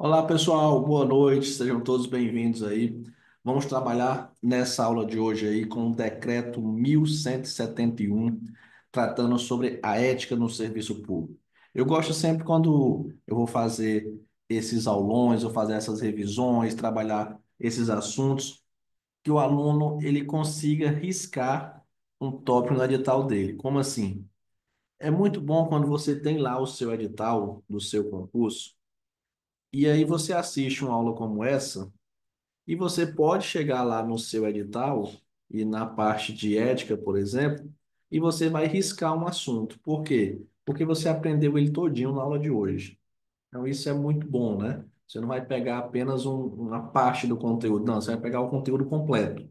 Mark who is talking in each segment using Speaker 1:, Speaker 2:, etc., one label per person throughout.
Speaker 1: Olá, pessoal, boa noite, sejam todos bem-vindos aí. Vamos trabalhar nessa aula de hoje aí com o decreto 1171, tratando sobre a ética no serviço público. Eu gosto sempre quando eu vou fazer esses aulões, vou fazer essas revisões, trabalhar esses assuntos, que o aluno ele consiga riscar um tópico no edital dele. Como assim? É muito bom quando você tem lá o seu edital do seu concurso. E aí você assiste uma aula como essa e você pode chegar lá no seu edital e na parte de ética, por exemplo, e você vai riscar um assunto. Por quê? Porque você aprendeu ele todinho na aula de hoje. Então isso é muito bom, né? Você não vai pegar apenas uma parte do conteúdo, não, você vai pegar o conteúdo completo.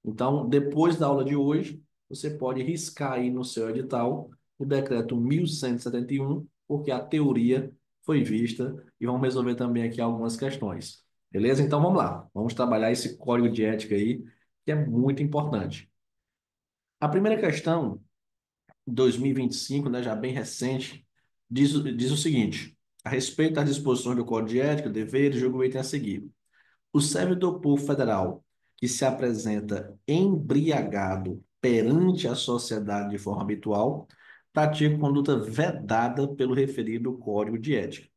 Speaker 1: Então, depois da aula de hoje, você pode riscar aí no seu edital o decreto 1171, porque a teoria foi vista e vamos resolver também aqui algumas questões. Beleza? Então vamos lá. Vamos trabalhar esse código de ética aí, que é muito importante. A primeira questão, 2025, né, já bem recente, diz o seguinte: a respeito das disposições do Código de Ética, deveres e julgamento a seguir. O servidor público federal que se apresenta embriagado perante a sociedade de forma habitual pratica conduta vedada pelo referido Código de Ética.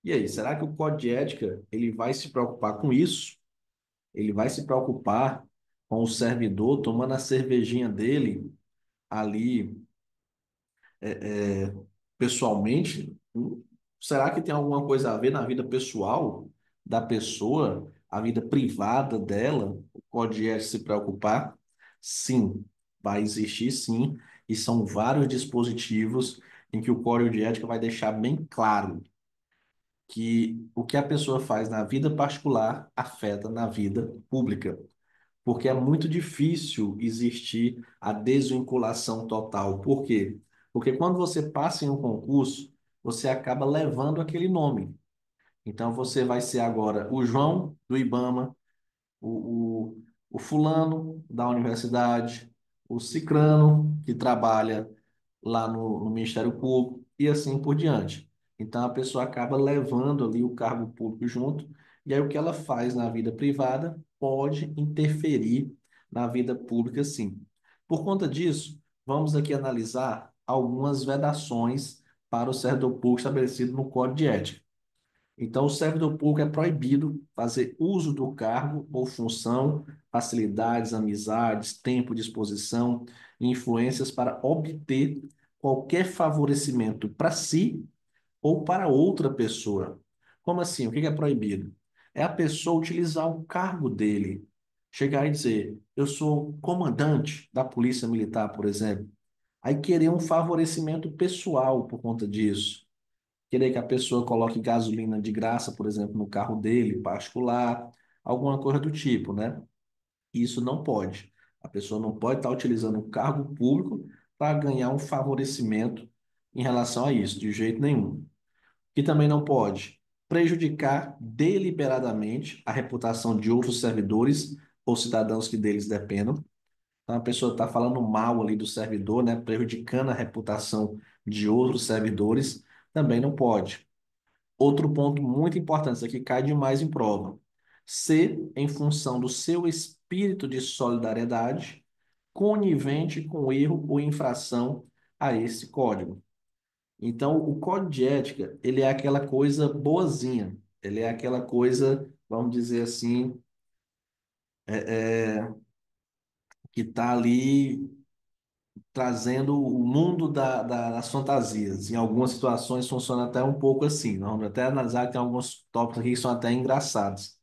Speaker 1: E aí, será que o Código de Ética ele vai se preocupar com isso? Ele vai se preocupar com o servidor tomando a cervejinha dele ali pessoalmente? Será que tem alguma coisa a ver na vida pessoal da pessoa, a vida privada dela? O Código de Ética se preocupar? Sim, vai existir sim, e são vários dispositivos em que o Código de Ética vai deixar bem claro que o que a pessoa faz na vida particular afeta na vida pública, porque é muito difícil existir a desvinculação total. Por quê? Porque quando você passa em um concurso, você acaba levando aquele nome. Então você vai ser agora o João do IBAMA, o fulano da universidade, o cicrano que trabalha lá no Ministério Público e assim por diante. Então a pessoa acaba levando ali o cargo público junto, e aí o que ela faz na vida privada pode interferir na vida pública, sim. Por conta disso, vamos aqui analisar algumas vedações para o servidor público estabelecido no Código de Ética. Então, o servidor público é proibido fazer uso do cargo ou função, facilidades, amizades, tempo de exposição e influências para obter qualquer favorecimento para si ou para outra pessoa. Como assim? O que é proibido? É a pessoa utilizar o cargo dele, chegar e dizer: eu sou comandante da Polícia Militar, por exemplo, aí querer um favorecimento pessoal por conta disso, querer que a pessoa coloque gasolina de graça, por exemplo, no carro dele, particular, alguma coisa do tipo, né? Isso não pode. A pessoa não pode estar utilizando o cargo público para ganhar um favorecimento em relação a isso, de jeito nenhum. E também não pode prejudicar deliberadamente a reputação de outros servidores ou cidadãos que deles dependam. Então, a pessoa está falando mal ali do servidor, né, prejudicando a reputação de outros servidores, também não pode. Outro ponto muito importante, isso aqui cai demais em prova. Ser, em função do seu espírito de solidariedade, conivente com erro ou infração a esse código. Então, o código de ética, ele é aquela coisa boazinha, ele é aquela coisa, vamos dizer assim, que está ali trazendo o mundo das fantasias. Em algumas situações funciona até um pouco assim. Vamos até analisar que tem alguns tópicos aqui que são até engraçados.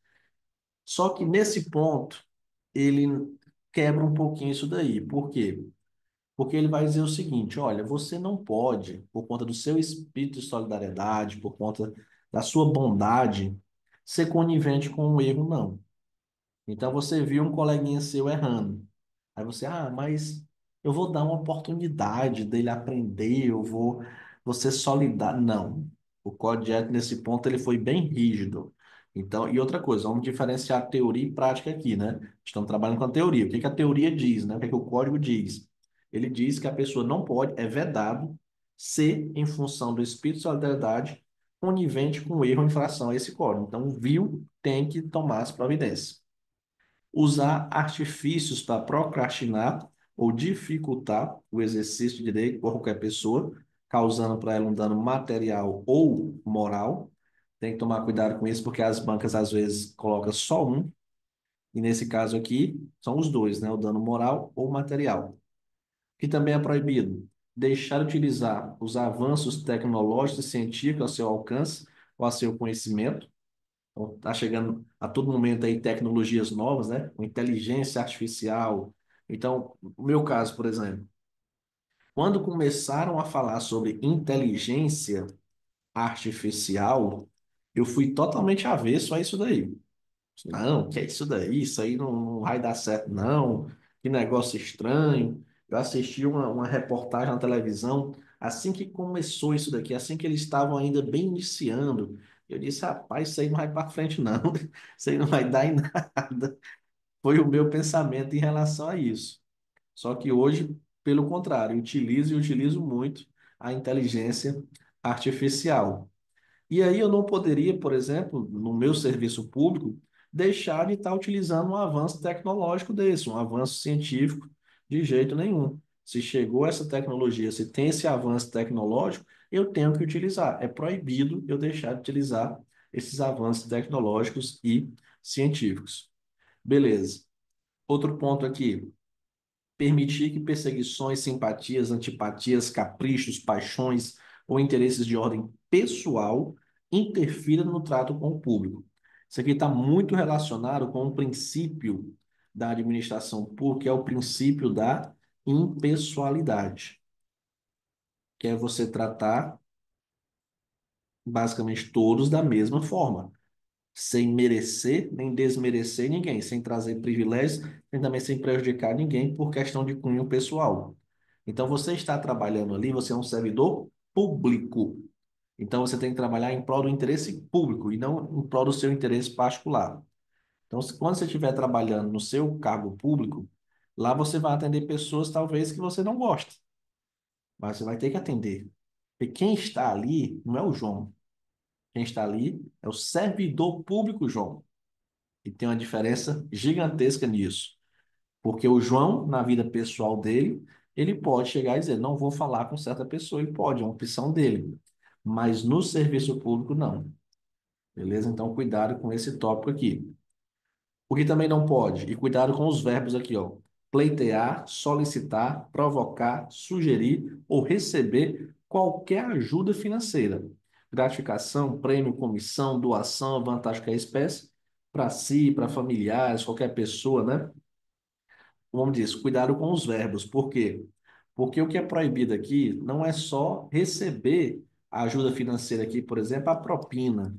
Speaker 1: Só que nesse ponto, ele quebra um pouquinho isso daí. Por quê? Porque ele vai dizer o seguinte: olha, você não pode, por conta do seu espírito de solidariedade, por conta da sua bondade, ser conivente com o erro, não. Então você viu um coleguinha seu errando. Aí você, mas eu vou dar uma oportunidade dele aprender, vou ser solidário. Não. O Código de Ética, nesse ponto, ele foi bem rígido. Então, e outra coisa, vamos diferenciar teoria e prática aqui, né? Estamos trabalhando com a teoria. O que que a teoria diz, né? O que que o código diz? Ele diz que a pessoa não pode, é vedado, ser, em função do espírito de solidariedade, conivente com o erro ou infração a esse código. Então, viu, tem que tomar as providências. Usar artifícios para procrastinar ou dificultar o exercício de direito por qualquer pessoa, causando para ela um dano material ou moral. Tem que tomar cuidado com isso, porque as bancas às vezes colocam só um, e nesse caso aqui são os dois, né? O dano moral ou material. Que também é proibido deixar de utilizar os avanços tecnológicos e científicos ao seu alcance ou a seu conhecimento. Então, tá chegando a todo momento aí tecnologias novas, né? Com inteligência artificial. Então, no meu caso, por exemplo, quando começaram a falar sobre inteligência artificial, eu fui totalmente avesso a isso daí. Não, que é isso daí? Isso aí não vai dar certo, não. Que negócio estranho. Eu assisti uma reportagem na televisão assim que começou isso daqui, assim que eles estavam ainda bem iniciando. Eu disse, rapaz, isso aí não vai para frente, não. Isso aí não vai dar em nada. Foi o meu pensamento em relação a isso. Só que hoje, pelo contrário, utilizo e utilizo muito a inteligência artificial. E aí eu não poderia, por exemplo, no meu serviço público, deixar de estar utilizando um avanço tecnológico desse, um avanço científico, de jeito nenhum. Se chegou essa tecnologia, se tem esse avanço tecnológico, eu tenho que utilizar. É proibido eu deixar de utilizar esses avanços tecnológicos e científicos. Beleza. Outro ponto aqui. Permitir que perseguições, simpatias, antipatias, caprichos, paixões ou interesses de ordem pessoal interfiram no trato com o público. Isso aqui está muito relacionado com o princípio da administração pública, que é o princípio da impessoalidade, que é você tratar basicamente todos da mesma forma, sem merecer nem desmerecer ninguém, sem trazer privilégios, nem também sem prejudicar ninguém por questão de cunho pessoal. Então, você está trabalhando ali, você é um servidor público. Então, você tem que trabalhar em prol do interesse público e não em prol do seu interesse particular. Então, quando você estiver trabalhando no seu cargo público, lá você vai atender pessoas talvez que você não goste, mas você vai ter que atender. E quem está ali não é o João. Quem está ali é o servidor público, João. E tem uma diferença gigantesca nisso. Porque o João, na vida pessoal dele, ele pode chegar e dizer, não vou falar com certa pessoa, ele pode, é uma opção dele. Mas no serviço público, não. Beleza? Então, cuidado com esse tópico aqui. O que também não pode, e cuidado com os verbos aqui, ó. Pleitear, solicitar, provocar, sugerir ou receber qualquer ajuda financeira. Gratificação, prêmio, comissão, doação, vantagem que é espécie, para si, para familiares, qualquer pessoa, né? Vamos dizer, cuidado com os verbos. Por quê? Porque o que é proibido aqui não é só receber a ajuda financeira aqui, por exemplo, a propina.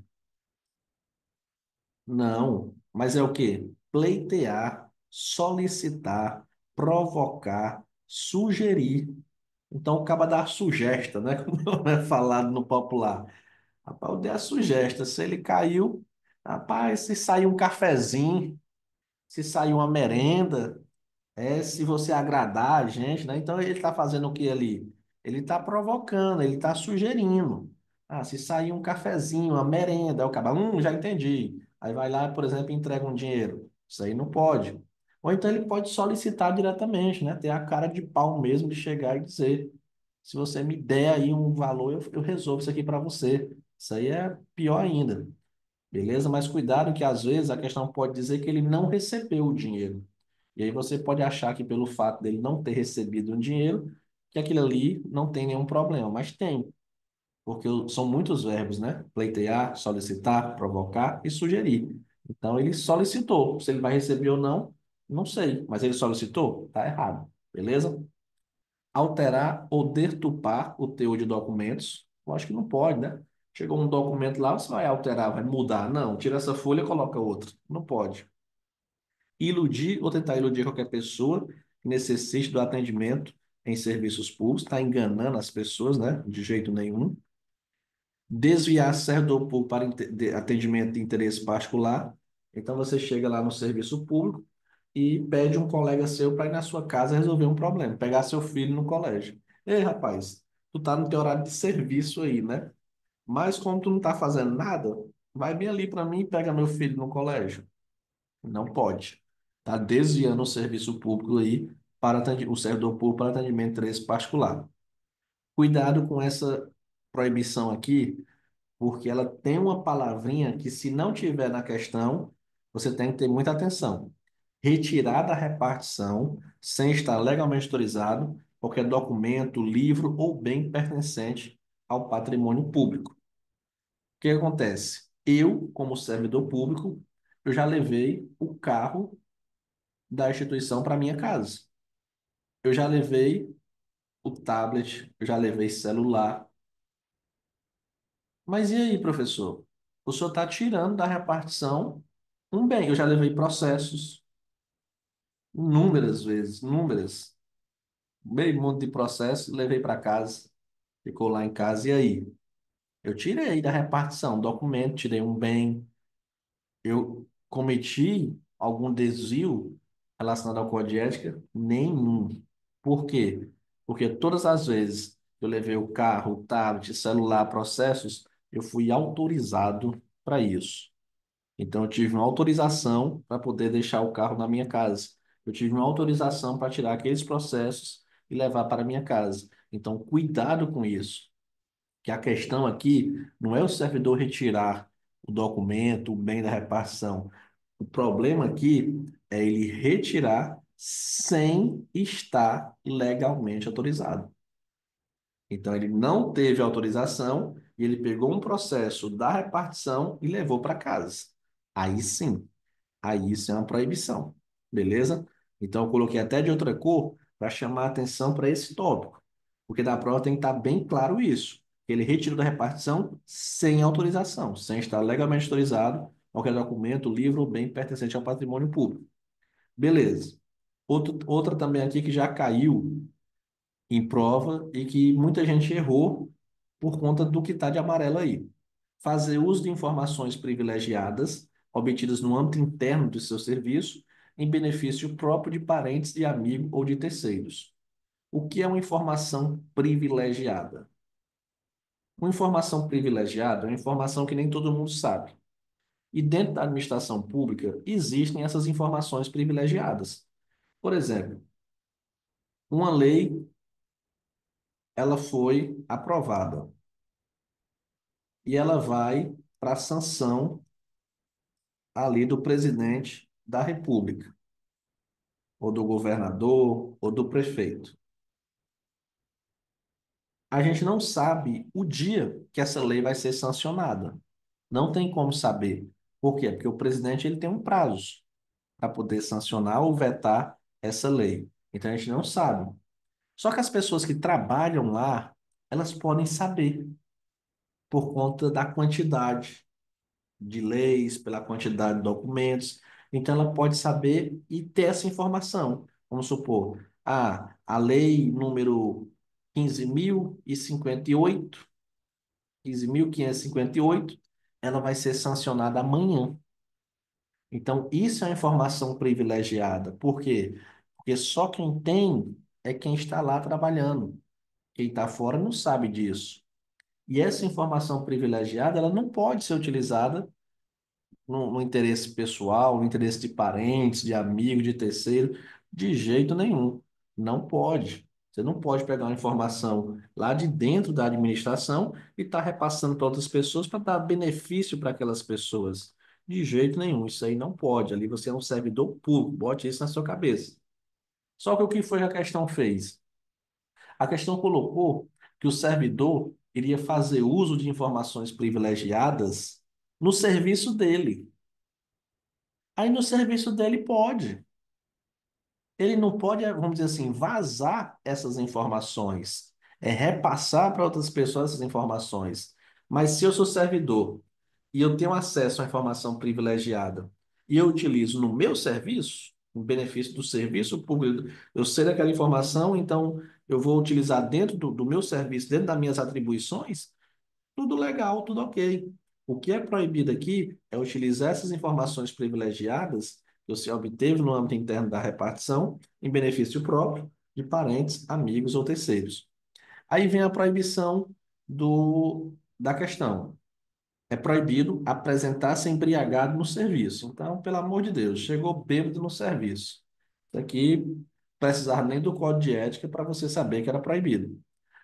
Speaker 1: Não, mas é o quê? Pleitear, solicitar, provocar, sugerir. Então, o cara dá a sugesta, né? Como é falado no popular. Rapaz, eu dei a sugesta. Se ele caiu, rapaz, se sair um cafezinho, se sair uma merenda, se você agradar a gente, né? Então ele está fazendo o que ali? Ele está provocando, ele está sugerindo. Ah, se sair um cafezinho, uma merenda, aí o cara, já entendi. Aí vai lá, por exemplo, e entrega um dinheiro. Isso aí não pode. Ou então ele pode solicitar diretamente, né? Ter a cara de pau mesmo de chegar e dizer: se você me der aí um valor, eu resolvo isso aqui para você. Isso aí é pior ainda. Beleza? Mas cuidado que às vezes a questão pode dizer que ele não recebeu o dinheiro. E aí você pode achar que pelo fato dele não ter recebido um dinheiro, que aquilo ali não tem nenhum problema, mas tem, porque são muitos verbos, né? Pleitear, solicitar, provocar e sugerir. Então ele solicitou. Se ele vai receber ou não, não sei, mas ele solicitou? Tá errado. Beleza? Alterar ou deturpar o teor de documentos. Eu acho que não pode, né? Chegou um documento lá, você vai alterar, vai mudar. Não, tira essa folha e coloca outra. Não pode. Iludir ou tentar iludir qualquer pessoa que necessite do atendimento em serviços públicos, está enganando as pessoas, né? De jeito nenhum. Desviar servidor público para atendimento de interesse particular. Então você chega lá no serviço público e pede um colega seu para ir na sua casa resolver um problema, pegar seu filho no colégio. Ei, rapaz, tu tá no teu horário de serviço aí, né? Mas como tu não está fazendo nada, vai bem ali para mim e pega meu filho no colégio. Não pode. Está desviando o serviço público aí para o servidor público para atendimento de interesse particular. Cuidado com essa proibição aqui, porque ela tem uma palavrinha que, se não tiver na questão, você tem que ter muita atenção. Retirar da repartição, sem estar legalmente autorizado, qualquer documento, livro ou bem pertencente ao patrimônio público. O que acontece? Eu, como servidor público, eu já levei o carro da instituição para minha casa. Eu já levei o tablet, eu já levei celular. Mas e aí, professor? O senhor está tirando da repartição um bem. Eu já levei processos, inúmeras vezes, inúmeras, meio mundo de processos, levei para casa, ficou lá em casa. E aí? Eu tirei da repartição um documento, tirei um bem. Eu cometi algum desvio relacionado ao código de ética? Nenhum. Por quê? Porque todas as vezes que eu levei o carro, o tablet, celular, processos, eu fui autorizado para isso. Então, eu tive uma autorização para poder deixar o carro na minha casa. Eu tive uma autorização para tirar aqueles processos e levar para a minha casa. Então, cuidado com isso, que a questão aqui não é o servidor retirar o documento, o bem da repartição. O problema aqui é ele retirar sem estar legalmente autorizado. Então, ele não teve autorização e ele pegou um processo da repartição e levou para casa. Aí sim. Aí isso é uma proibição, beleza? Então eu coloquei até de outra cor para chamar a atenção para esse tópico, porque na prova tem que estar bem claro isso. Ele retirou da repartição sem autorização, sem estar legalmente autorizado qualquer documento, livro ou bem pertencente ao patrimônio público. Beleza. Outra também aqui que já caiu em prova e que muita gente errou por conta do que está de amarelo aí. Fazer uso de informações privilegiadas obtidas no âmbito interno do seu serviço em benefício próprio de parentes, de amigo ou de terceiros. O que é uma informação privilegiada? Uma informação privilegiada é uma informação que nem todo mundo sabe. E dentro da administração pública existem essas informações privilegiadas. Por exemplo, uma lei, ela foi aprovada e ela vai para a sanção ali do presidente da República, ou do governador, ou do prefeito. A gente não sabe o dia que essa lei vai ser sancionada. Não tem como saber. Por quê? Porque o presidente ele tem um prazo para poder sancionar ou vetar essa lei. Então a gente não sabe. Só que as pessoas que trabalham lá, elas podem saber por conta da quantidade de leis, pela quantidade de documentos. Então, ela pode saber e ter essa informação. Vamos supor, a lei número 15.058, 15.558, ela vai ser sancionada amanhã. Então, isso é uma informação privilegiada. Por quê? Porque só quem tem é quem está lá trabalhando. Quem está fora não sabe disso. E essa informação privilegiada, ela não pode ser utilizada no interesse pessoal, no interesse de parentes, de amigos, de terceiro, de jeito nenhum. Não pode. Você não pode pegar uma informação lá de dentro da administração e estar repassando para outras pessoas para dar benefício para aquelas pessoas. De jeito nenhum. Isso aí não pode. Ali você é um servidor público. Bote isso na sua cabeça. Só que o que foi que a questão fez? A questão colocou que o servidor iria fazer uso de informações privilegiadas no serviço dele. Aí no serviço dele pode. Ele não pode, vamos dizer assim, vazar essas informações, repassar para outras pessoas essas informações. Mas se eu sou servidor e eu tenho acesso à informação privilegiada e eu utilizo no meu serviço, em benefício do serviço público, eu sei daquela informação, então eu vou utilizar dentro do meu serviço, dentro das minhas atribuições, tudo legal, tudo ok. O que é proibido aqui é utilizar essas informações privilegiadas que você obteve no âmbito interno da repartição em benefício próprio de parentes, amigos ou terceiros. Aí vem a proibição da questão. É proibido apresentar-se embriagado no serviço. Então, pelo amor de Deus, chegou bêbado no serviço. Isso aqui precisava nem do código de ética para você saber que era proibido.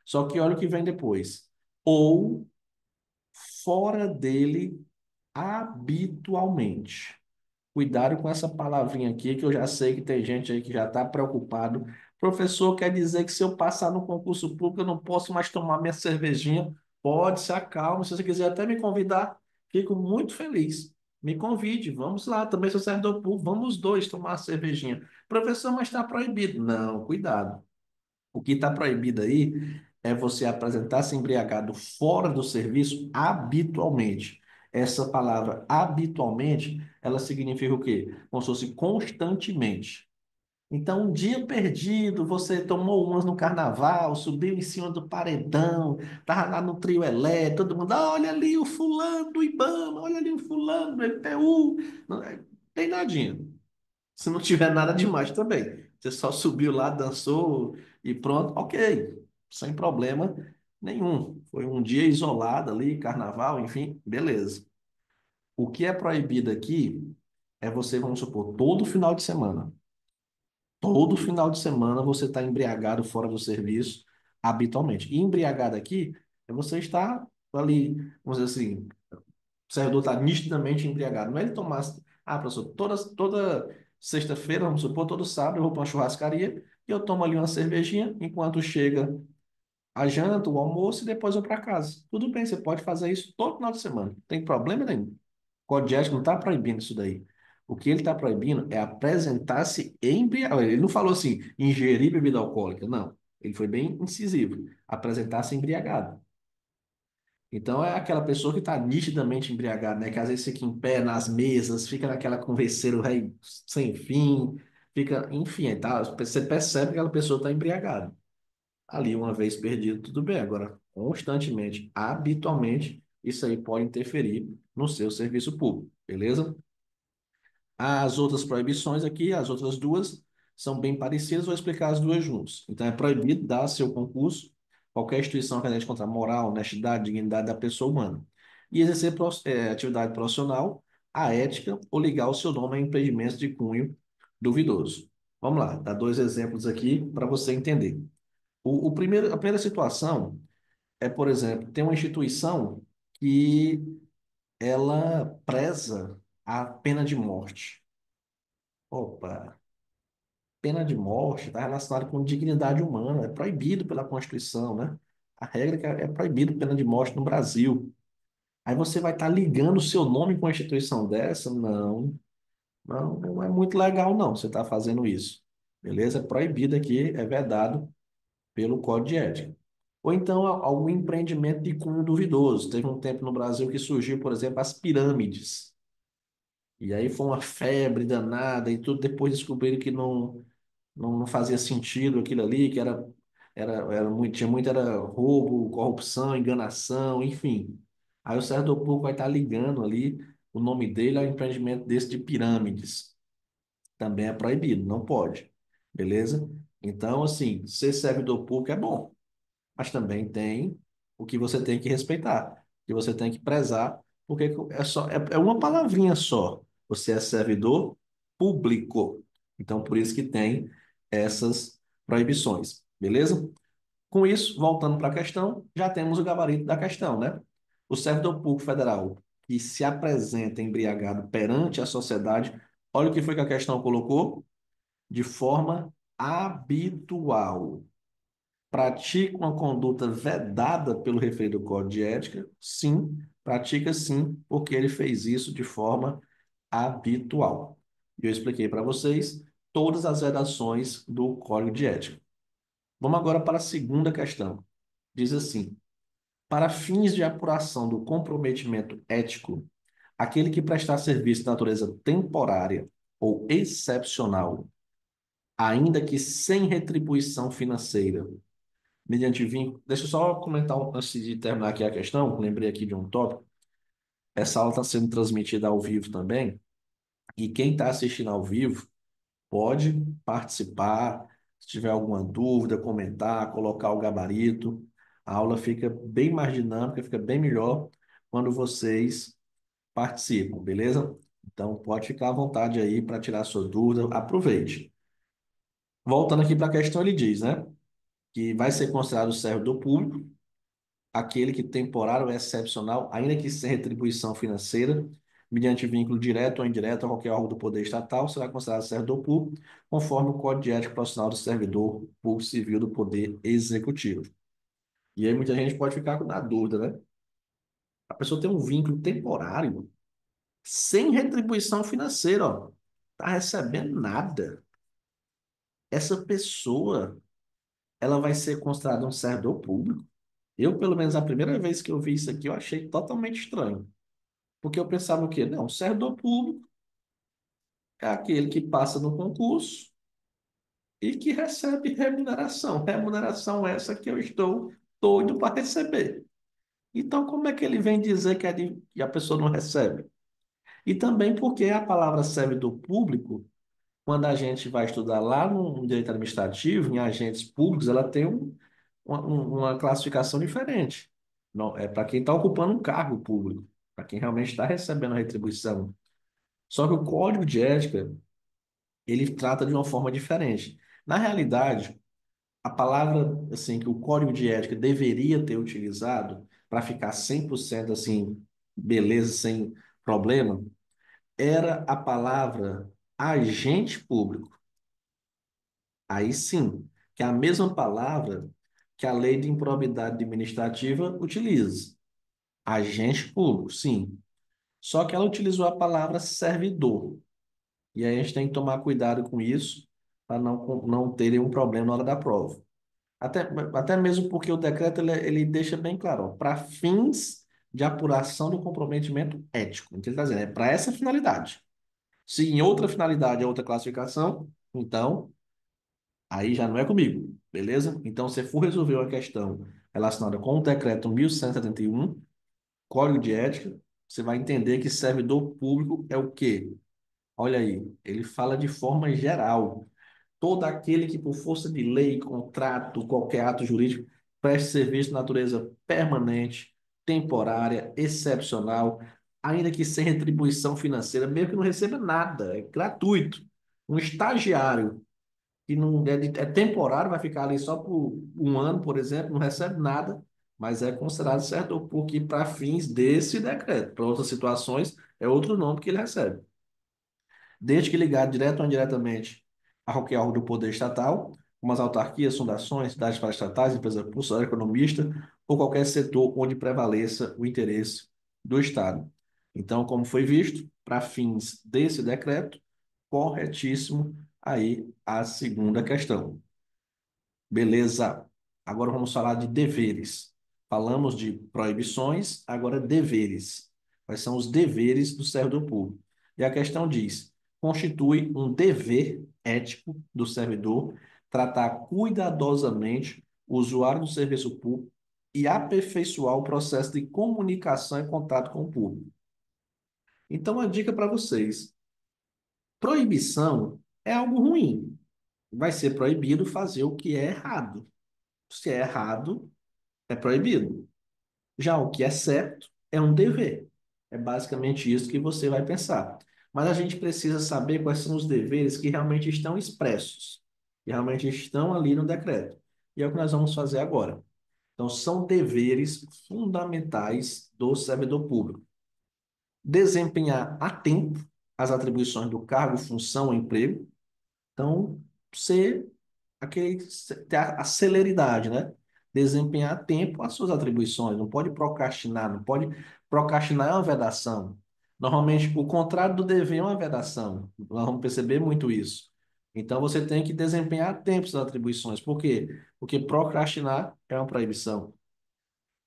Speaker 1: Só que olha o que vem depois. Ou fora dele habitualmente. Cuidado com essa palavrinha aqui, que eu já sei que tem gente aí que já está preocupado. Professor, quer dizer que se eu passar no concurso público, eu não posso mais tomar minha cervejinha? Pode, se acalme. Se você quiser até me convidar, fico muito feliz. Me convide, vamos lá. Também sou servidor público, vamos os dois tomar uma cervejinha. Professor, mas está proibido. Não, cuidado. O que está proibido aí é você apresentar-se embriagado fora do serviço habitualmente. Essa palavra habitualmente, ela significa o quê? Como se fosse constantemente. Então, um dia perdido, você tomou umas no carnaval, subiu em cima do paredão, estava lá no trio elétrico, todo mundo, "Ah, olha ali o fulano do IBAMA, olha ali o fulano do EPU." Não, tem nadinha. Se não tiver nada demais também. Você só subiu lá, dançou e pronto, ok, sem problema nenhum. Foi um dia isolado ali, carnaval, enfim, beleza. O que é proibido aqui é você, vamos supor, todo final de semana. Todo final de semana você está embriagado fora do serviço, habitualmente. E embriagado aqui é você estar ali, vamos dizer assim, o servidor está nitidamente embriagado. Não é ele tomar. Ah, professor, toda sexta-feira, vamos supor, todo sábado eu vou para uma churrascaria e eu tomo ali uma cervejinha enquanto chega a janta, o almoço e depois eu para casa. Tudo bem, você pode fazer isso todo final de semana. Não tem problema nenhum. O Código de Ética não está proibindo isso daí. O que ele está proibindo é apresentar-se embriagado. Ele não falou assim, ingerir bebida alcoólica. Não. Ele foi bem incisivo. Apresentar-se embriagado. Então é aquela pessoa que está nitidamente embriagada, né? Que às vezes fica em pé nas mesas, fica naquela converseira rei, sem fim, fica, enfim, tá? Você percebe que aquela pessoa está embriagada. Ali, uma vez perdido, tudo bem. Agora, constantemente, habitualmente, isso aí pode interferir no seu serviço público, beleza? As outras proibições aqui, as outras duas, são bem parecidas, vou explicar as duas juntas. Então, é proibido dar seu concurso qualquer instituição que atente contra a moral, honestidade, dignidade da pessoa humana. E exercer atividade profissional, a ética ou ligar o seu nome a empreendimentos de cunho duvidoso. Vamos lá, dar dois exemplos aqui para você entender. A primeira situação é, por exemplo, tem uma instituição que ela preza a pena de morte. Opa, pena de morte está relacionada com dignidade humana, é proibido pela Constituição, né? A regra é que é proibido pena de morte no Brasil. Aí você vai estar ligando o seu nome com uma instituição dessa? Não, não, não é muito legal, não, você está fazendo isso. Beleza? É proibido aqui, é vedado pelo Código de Ética. Ou então algum empreendimento de cunho duvidoso. Teve um tempo no Brasil que surgiu, por exemplo, as pirâmides. E aí foi uma febre danada e tudo. Depois descobriram que não fazia sentido aquilo ali, que era muito, tinha muito era roubo, corrupção, enganação, enfim. Aí o servidor público vai estar ligando ali o nome dele ao empreendimento desse de pirâmides. Também é proibido, não pode. Beleza? Então, assim, ser servidor público é bom, mas também tem o que você tem que respeitar, que você tem que prezar, porque é uma palavrinha só. Você é servidor público. Então, por isso que tem essas proibições, beleza? Com isso, voltando para a questão, já temos o gabarito da questão, né? O servidor público federal que se apresenta embriagado perante a sociedade, olha o que foi que a questão colocou, de forma habitual pratica uma conduta vedada pelo referido Código de Ética? Sim, pratica sim, porque ele fez isso de forma habitual. E eu expliquei para vocês todas as vedações do Código de Ética. Vamos agora para a segunda questão. Diz assim: para fins de apuração do comprometimento ético, aquele que prestar serviço de natureza temporária ou excepcional, ainda que sem retribuição financeira, mediante vínculo. Deixa eu só comentar antes de terminar aqui a questão, lembrei aqui de um tópico. Essa aula está sendo transmitida ao vivo também, e quem está assistindo ao vivo pode participar, se tiver alguma dúvida, comentar, colocar o gabarito. A aula fica bem mais dinâmica, fica bem melhor quando vocês participam, beleza? Então, pode ficar à vontade aí para tirar sua dúvida, aproveite. Voltando aqui para a questão, ele diz, né, que vai ser considerado servidor público aquele que temporário é excepcional, ainda que sem retribuição financeira, mediante vínculo direto ou indireto a qualquer órgão do poder estatal, será considerado servidor público, conforme o Código de Ética Profissional do Servidor Público Civil do Poder Executivo. E aí muita gente pode ficar na dúvida, né? A pessoa tem um vínculo temporário, sem retribuição financeira, ó, tá recebendo nada. Essa pessoa, ela vai ser considerada um servidor público? Eu, pelo menos, a primeira vez que eu vi isso aqui, eu achei totalmente estranho. Porque eu pensava o quê? Não, o servidor público é aquele que passa no concurso e que recebe remuneração. Remuneração essa que eu estou doido para receber. Então, como é que ele vem dizer que a pessoa não recebe? E também porque a palavra servidor público, quando a gente vai estudar lá no direito administrativo, em agentes públicos, ela tem uma classificação diferente. Não, é para quem está ocupando um cargo público, para quem realmente está recebendo a retribuição. Só que o Código de Ética, ele trata de uma forma diferente. Na realidade, a palavra assim que o Código de Ética deveria ter utilizado para ficar 100% assim, beleza, sem problema, era a palavra agente público. Aí sim, que é a mesma palavra que a Lei de Improbidade Administrativa utiliza. Agente público, sim. Só que ela utilizou a palavra servidor. E aí a gente tem que tomar cuidado com isso para não terem um problema na hora da prova. Até, até mesmo porque o decreto ele deixa bem claro, para fins de apuração do comprometimento ético. Então, ele está dizendo, é para essa finalidade. Se em outra finalidade é outra classificação, então aí já não é comigo, beleza? Então, se for resolver uma questão relacionada com o decreto 1171, Código de Ética, você vai entender que servidor público é o quê? Olha aí, ele fala de forma geral. Todo aquele que, por força de lei, contrato, qualquer ato jurídico, preste serviço de natureza permanente, temporária, excepcional, ainda que sem retribuição financeira, mesmo que não receba nada, é gratuito. Um estagiário que não é temporário, vai ficar ali só por um ano, por exemplo, não recebe nada, mas é considerado servidor porque para fins desse decreto. Para outras situações, é outro nome que ele recebe desde que ligado direto ou indiretamente a qualquer órgão do poder estatal, como as autarquias, fundações, entidades paraestatais, empresas públicas, economista, ou qualquer setor onde prevaleça o interesse do Estado. Então, como foi visto, para fins desse decreto, corretíssimo aí a segunda questão. Beleza. Agora vamos falar de deveres. Falamos de proibições, agora deveres. Quais são os deveres do servidor público? E a questão diz: constitui um dever ético do servidor tratar cuidadosamente o usuário do serviço público e aperfeiçoar o processo de comunicação e contato com o público. Então, a dica para vocês: proibição é algo ruim. Vai ser proibido fazer o que é errado. Se é errado, é proibido. Já o que é certo é um dever. É basicamente isso que você vai pensar. Mas a gente precisa saber quais são os deveres que realmente estão expressos, que realmente estão ali no decreto. E é o que nós vamos fazer agora. Então, são deveres fundamentais do servidor público. Desempenhar a tempo as atribuições do cargo, função ou emprego. Então, ser aquele, ter a celeridade, né? Desempenhar a tempo as suas atribuições, não pode procrastinar, não pode procrastinar é uma vedação. Normalmente, o contrário do dever é uma vedação. Nós vamos perceber muito isso. Então, você tem que desempenhar a tempo suas atribuições. Por quê? Porque procrastinar é uma proibição.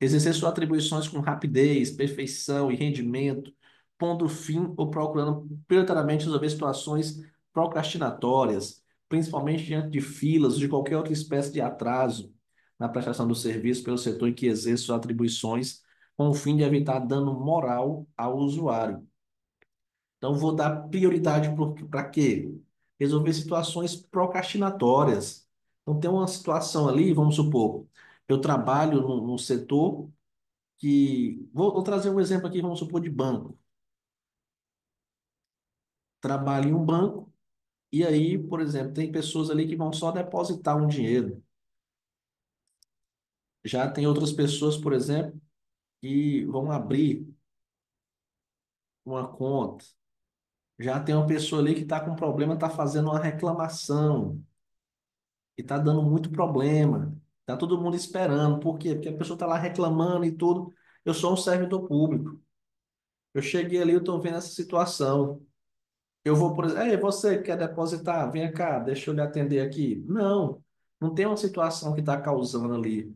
Speaker 1: Exercer suas atribuições com rapidez, perfeição e rendimento, pondo fim ou procurando prioritariamente resolver situações procrastinatórias, principalmente diante de filas ou de qualquer outra espécie de atraso na prestação do serviço pelo setor em que exerce suas atribuições, com o fim de evitar dano moral ao usuário. Então, vou dar prioridade para quê? Resolver situações procrastinatórias. Então, tem uma situação ali, vamos supor, Eu trabalho num setor que. Vou trazer um exemplo aqui, vamos supor, de banco. Trabalho em um banco, e aí, por exemplo, tem pessoas ali que vão só depositar um dinheiro. Já tem outras pessoas, por exemplo, que vão abrir uma conta. Já tem uma pessoa ali que está com problema, está fazendo uma reclamação e está dando muito problema. Está todo mundo esperando. Por quê? Porque a pessoa está lá reclamando e tudo. Eu sou um servidor público. Eu cheguei ali, eu estou vendo essa situação. Eu vou, por exemplo, ei, você quer depositar? Vem cá, deixa eu lhe atender aqui. Não, não tem uma situação que está causando ali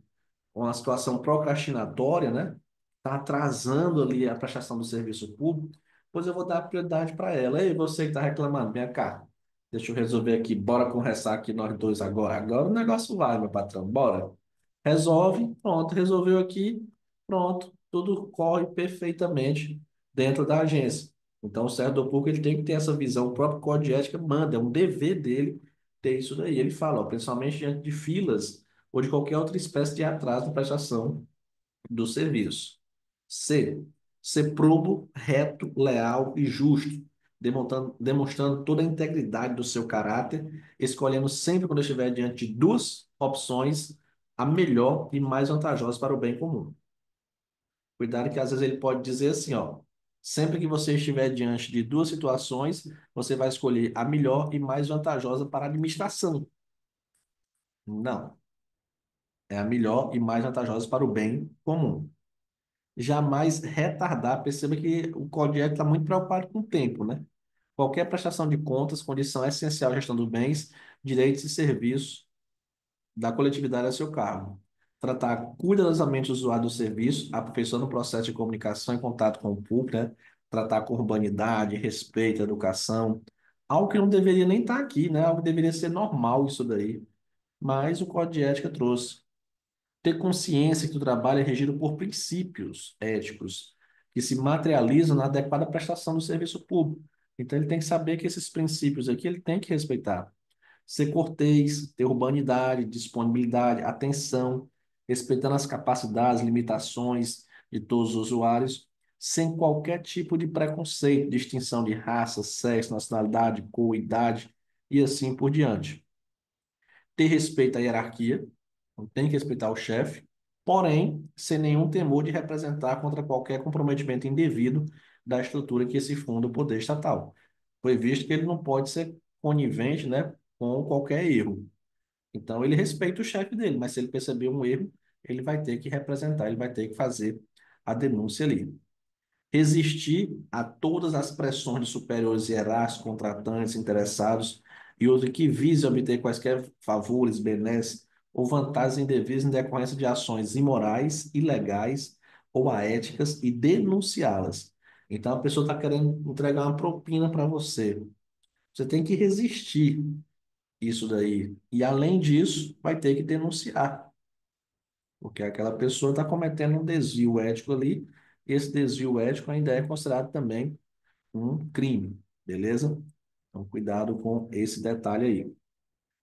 Speaker 1: uma situação procrastinatória, né? Está atrasando ali a prestação do serviço público, pois eu vou dar prioridade para ela. Ei, você que está reclamando, vem cá, deixa eu resolver aqui, bora conversar aqui nós dois agora. Agora o negócio vai, meu patrão, bora. Resolve, pronto, resolveu aqui, pronto, tudo corre perfeitamente dentro da agência. Então, o servidor público ele tem que ter essa visão, o próprio Código de Ética manda, é um dever dele ter isso daí. Ele fala, ó, principalmente diante de filas ou de qualquer outra espécie de atraso na prestação do serviço. C. Ser probo, reto, leal e justo, demonstrando toda a integridade do seu caráter, escolhendo sempre, quando estiver diante de duas opções, a melhor e mais vantajosa para o bem comum. Cuidado que às vezes ele pode dizer assim, ó, sempre que você estiver diante de duas situações, você vai escolher a melhor e mais vantajosa para a administração. Não, é a melhor e mais vantajosa para o bem comum. Jamais retardar. Perceba que o Código Ético está muito preocupado com o tempo, né? Qualquer prestação de contas, condição essencial à gestão dos bens, direitos e serviços da coletividade a seu cargo. Tratar cuidadosamente o usuário do serviço, aperfeiçoando o processo de comunicação e contato com o público, né? Tratar com urbanidade, respeito, educação. Algo que não deveria nem estar aqui, né? Algo que deveria ser normal isso daí. Mas o Código de Ética trouxe ter consciência que o trabalho é regido por princípios éticos que se materializam na adequada prestação do serviço público. Então, ele tem que saber que esses princípios aqui ele tem que respeitar. Ser cortês, ter urbanidade, disponibilidade, atenção, respeitando as capacidades, limitações de todos os usuários, sem qualquer tipo de preconceito, distinção de raça, sexo, nacionalidade, cor, idade e assim por diante. Ter respeito à hierarquia, não tem que respeitar o chefe, porém, sem nenhum temor de representar contra qualquer comprometimento indevido da estrutura que se funda o poder estatal. Foi visto que ele não pode ser conivente, né, com qualquer erro. Então, ele respeita o chefe dele, mas se ele perceber um erro, ele vai ter que representar, ele vai ter que fazer a denúncia ali. Resistir a todas as pressões de superiores hierárquicos, contratantes, interessados e outros que visem obter quaisquer favores, benesses ou vantagens indevidas em decorrência de ações imorais, ilegais ou aéticas e denunciá-las. Então, a pessoa está querendo entregar uma propina para você. Você tem que resistir isso daí. E, além disso, vai ter que denunciar, porque aquela pessoa está cometendo um desvio ético ali. Esse desvio ético ainda é considerado também um crime, beleza? Então, cuidado com esse detalhe aí.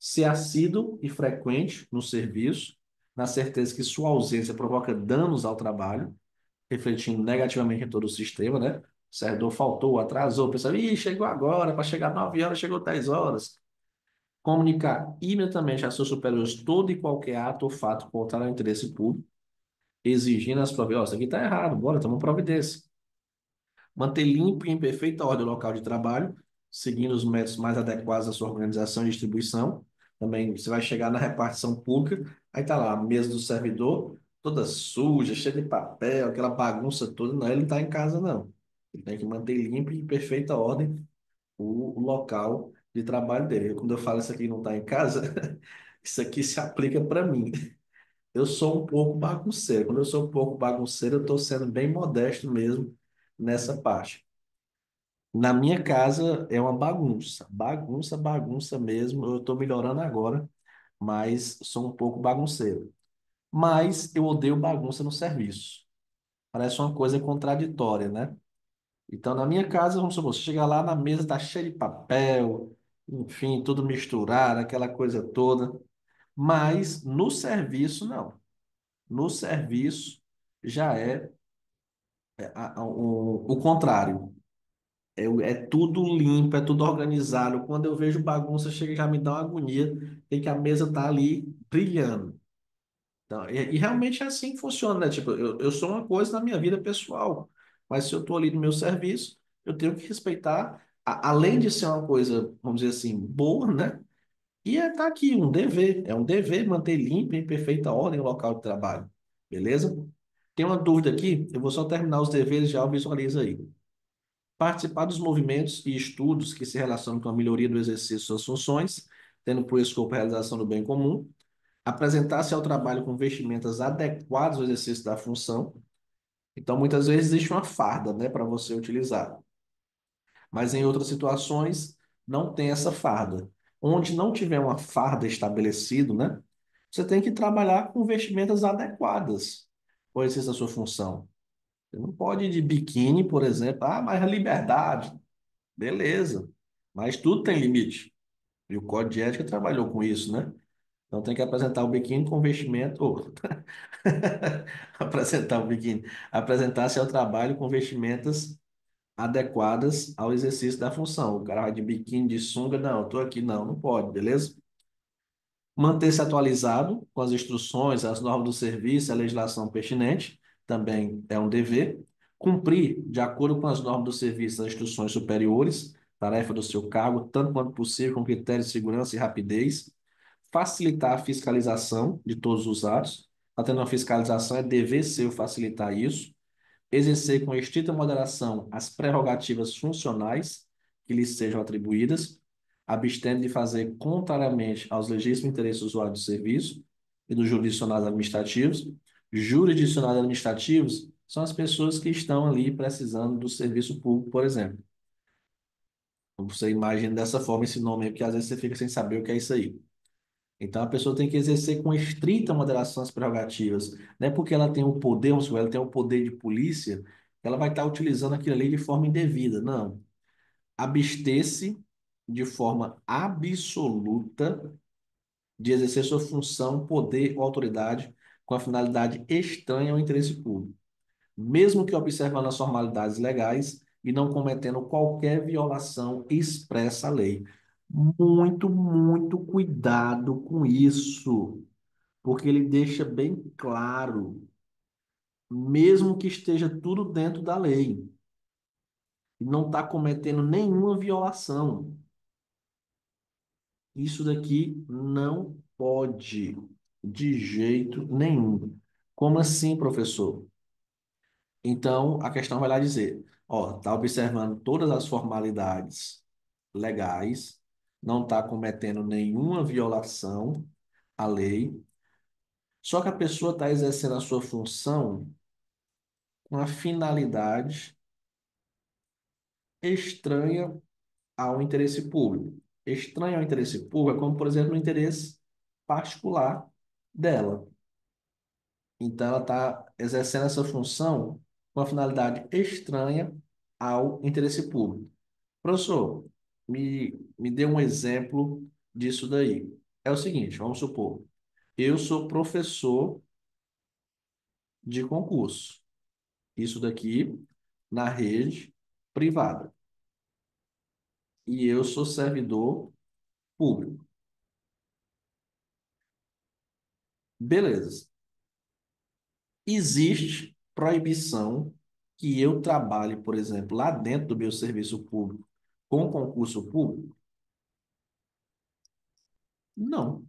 Speaker 1: Ser assíduo e frequente no serviço, na certeza que sua ausência provoca danos ao trabalho, refletindo negativamente em todo o sistema, né? O servidor faltou, atrasou, o pessoal, ih, chegou agora, para chegar 9 horas, chegou 10 horas. Comunicar imediatamente a seus superiores todo e qualquer ato ou fato contrário ao interesse público, exigindo as providências. Ó, isso aqui está errado, bora, toma providência. Manter limpo e em perfeita ordem o local de trabalho, seguindo os métodos mais adequados à sua organização e distribuição. Também você vai chegar na repartição pública, aí tá lá a mesa do servidor, toda suja, cheia de papel, aquela bagunça toda. Não, ele não está em casa, não. Ele tem que manter limpo e em perfeita ordem o local de trabalho dele. Quando eu falo isso aqui não está em casa, isso aqui se aplica para mim. Eu sou um pouco bagunceiro. Quando eu sou um pouco bagunceiro, eu estou sendo bem modesto mesmo nessa parte. Na minha casa é uma bagunça, bagunça, bagunça mesmo. Eu estou melhorando agora, mas sou um pouco bagunceiro. Mas eu odeio bagunça no serviço. Parece uma coisa contraditória, né? Então, na minha casa, vamos supor, você chega lá na mesa, tá cheio de papel, enfim, tudo misturado, aquela coisa toda. Mas no serviço, não. No serviço, já é o contrário. É tudo limpo, é tudo organizado. Quando eu vejo bagunça, chega e já me dá uma agonia. Tem que a mesa tá ali brilhando. Então, e realmente é assim que funciona, né? Tipo, eu sou uma coisa na minha vida pessoal, mas se eu estou ali no meu serviço, eu tenho que respeitar, além de ser uma coisa, vamos dizer assim, boa, né? E tá aqui, é um dever manter limpo e em perfeita ordem o local de trabalho, beleza? Tem uma dúvida aqui, eu vou só terminar os deveres, já visualiza aí. Participar dos movimentos e estudos que se relacionam com a melhoria do exercício de suas funções, tendo por escopo a realização do bem comum, apresentar-se ao trabalho com vestimentas adequadas ao exercício da função. Então, muitas vezes existe uma farda, né, para você utilizar. Mas em outras situações, não tem essa farda. Onde não tiver uma farda estabelecido, né, você tem que trabalhar com vestimentas adequadas ao exercício da sua função. Você não pode ir de biquíni, por exemplo. Ah, mas a liberdade. Beleza. Mas tudo tem limite. E o Código de Ética trabalhou com isso, né? Então tem que apresentar o biquíni com vestimento. Apresentar o biquíni. Apresentar-se ao trabalho com vestimentas adequadas ao exercício da função. O cara vai de biquíni, de sunga, não, eu tô aqui, não, não pode, beleza? Manter-se atualizado com as instruções, as normas do serviço, a legislação pertinente, também é um dever. Cumprir, de acordo com as normas do serviço, as instruções superiores, tarefa do seu cargo, tanto quanto possível, com critérios de segurança e rapidez. Facilitar a fiscalização de todos os atos. Está tendo uma fiscalização, é dever seu facilitar isso. Exercer com estrita moderação as prerrogativas funcionais que lhes sejam atribuídas, abstendo de fazer contrariamente aos legítimos interesses do usuário do serviço e dos jurisdicionados administrativos. Jurisdicionados administrativos são as pessoas que estão ali precisando do serviço público, por exemplo. Você imagina dessa forma esse nome aí, porque às vezes você fica sem saber o que é isso aí. Então, a pessoa tem que exercer com estrita moderação as prerrogativas. Não é porque ela tem o poder, vamos supor, ela tem o poder de polícia, ela vai estar utilizando aquilo ali de forma indevida. Não. Abster-se de forma absoluta de exercer sua função, poder ou autoridade com a finalidade estranha ao interesse público, mesmo que observando as formalidades legais e não cometendo qualquer violação expressa à lei. Muito, muito cuidado com isso, porque ele deixa bem claro, mesmo que esteja tudo dentro da lei, e não está cometendo nenhuma violação. Isso daqui não pode, de jeito nenhum. Como assim, professor? Então, a questão vai lá dizer, ó, está observando todas as formalidades legais, não está cometendo nenhuma violação à lei, só que a pessoa está exercendo a sua função com a finalidade estranha ao interesse público. Estranha ao interesse público é como, por exemplo, o interesse particular dela. Então, ela está exercendo essa função com a finalidade estranha ao interesse público. Professor, me dê um exemplo disso daí. É o seguinte, vamos supor, eu sou professor de concurso. Isso daqui na rede privada. E eu sou servidor público. Beleza. Existe proibição que eu trabalhe, por exemplo, lá dentro do meu serviço público com concurso público? Não.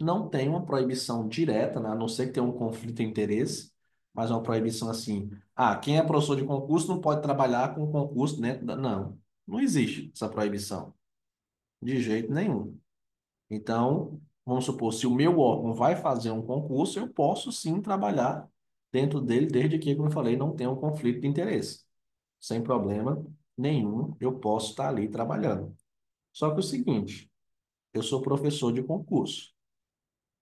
Speaker 1: Não tem uma proibição direta, né? A não ser que tenha um conflito de interesse, mas uma proibição assim, ah, quem é professor de concurso não pode trabalhar com concurso dentro da... Não, não existe essa proibição, de jeito nenhum. Então, vamos supor, se o meu órgão vai fazer um concurso, eu posso sim trabalhar dentro dele, desde que, como eu falei, não tenha um conflito de interesse. Sem problema nenhum, eu posso estar ali trabalhando. Só que é o seguinte, eu sou professor de concurso.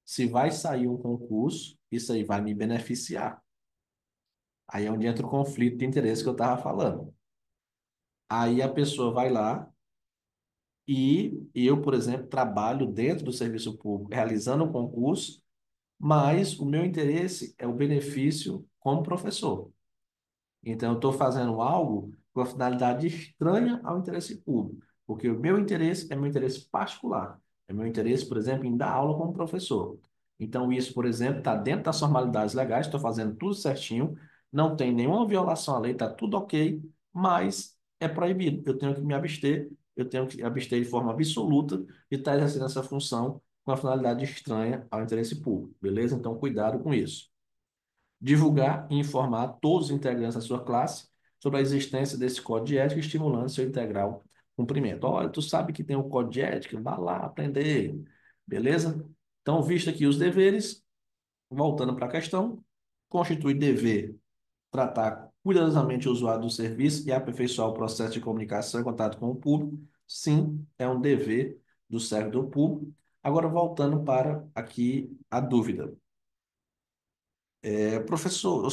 Speaker 1: Se vai sair um concurso, isso aí vai me beneficiar. Aí é onde entra o conflito de interesse que eu estava falando. Aí a pessoa vai lá e eu, por exemplo, trabalho dentro do serviço público, realizando o concurso, mas o meu interesse é o benefício como professor. Então, eu estou fazendo algo com a finalidade estranha ao interesse público, porque o meu interesse é meu interesse particular. É meu interesse, por exemplo, em dar aula como professor. Então, isso, por exemplo, está dentro das formalidades legais, estou fazendo tudo certinho, não tem nenhuma violação à lei, está tudo ok, mas é proibido. Eu tenho que me abster, eu tenho que abster de forma absoluta de estar exercendo essa função com a finalidade estranha ao interesse público, beleza? Então, cuidado com isso. Divulgar e informar todos os integrantes da sua classe sobre a existência desse código de ética, estimulando seu integral cumprimento. Olha, tu sabe que tem um código de ética? Vá lá aprender, beleza? Então, visto aqui os deveres, voltando para a questão, constitui dever tratar cuidadosamente o usuário do serviço e aperfeiçoar o processo de comunicação e contato com o público. Sim, é um dever do servidor público. Agora, voltando para aqui a dúvida. Professor,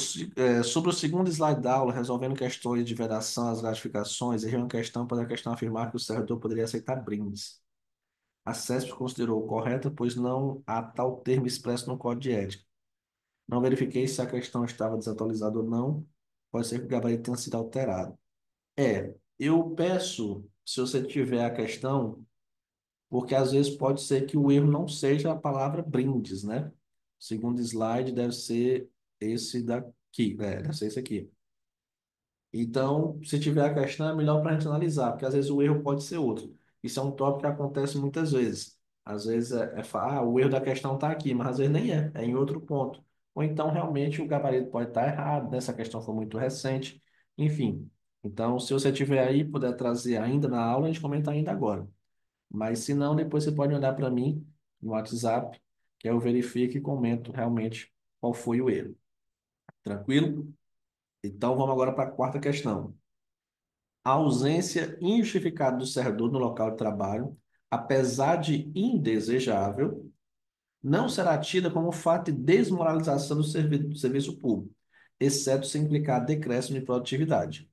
Speaker 1: sobre o segundo slide da aula, resolvendo questões de vedação às gratificações, errei uma questão para a questão afirmar que o servidor poderia aceitar brindes. A CESP considerou correta, pois não há tal termo expresso no Código de Ética. Não verifiquei se a questão estava desatualizada ou não. Pode ser que o gabarito tenha sido alterado. Eu peço, se você tiver a questão, porque às vezes pode ser que o erro não seja a palavra brindes, né? O segundo slide deve ser esse daqui, deve ser esse aqui. Então, se tiver a questão, é melhor para a gente analisar, porque às vezes o erro pode ser outro. Isso é um tópico que acontece muitas vezes. Às vezes o erro da questão está aqui, mas às vezes nem é em outro ponto. Ou então, realmente, o gabarito pode estar errado, né? Essa questão foi muito recente, enfim. Então, se você tiver aí, puder trazer ainda na aula, a gente comenta ainda agora. Mas se não, depois você pode mandar para mim no WhatsApp, que eu verifico e comento realmente qual foi o erro. Tranquilo? Então vamos agora para a quarta questão. A ausência injustificada do servidor no local de trabalho, apesar de indesejável, não será tida como fato de desmoralização do serviço público, exceto se implicar decréscimo de produtividade.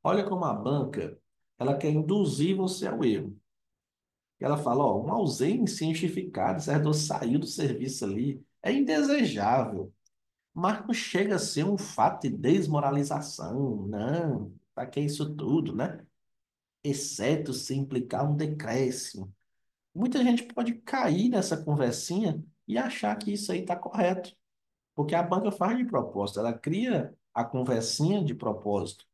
Speaker 1: Olha como a banca, ela quer induzir você ao erro. E ela fala, ó, uma ausência injustificada, o servidor saiu do serviço ali, é indesejável, mas não chega a ser um fato de desmoralização, não, para que isso tudo, né? Exceto se implicar um decréscimo. Muita gente pode cair nessa conversinha e achar que isso aí está correto, porque a banca faz de propósito, ela cria a conversinha de propósito.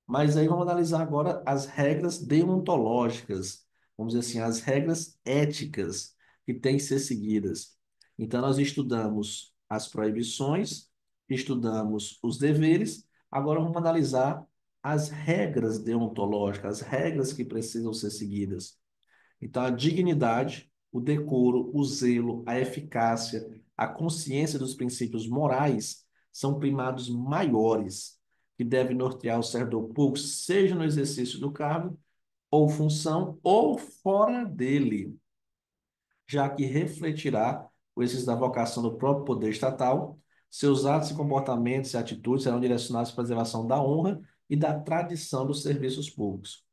Speaker 1: Mas aí vamos analisar agora as regras deontológicas, vamos dizer assim, as regras éticas que têm que ser seguidas. Então, nós estudamos as proibições, estudamos os deveres, agora vamos analisar as regras deontológicas, as regras que precisam ser seguidas. Então, a dignidade, o decoro, o zelo, a eficácia, a consciência dos princípios morais são primados maiores que devem nortear o servidor público, seja no exercício do cargo ou função ou fora dele, já que refletirá o exercício da vocação do próprio poder estatal, seus atos e comportamentos e atitudes serão direcionados à preservação da honra e da tradição dos serviços públicos.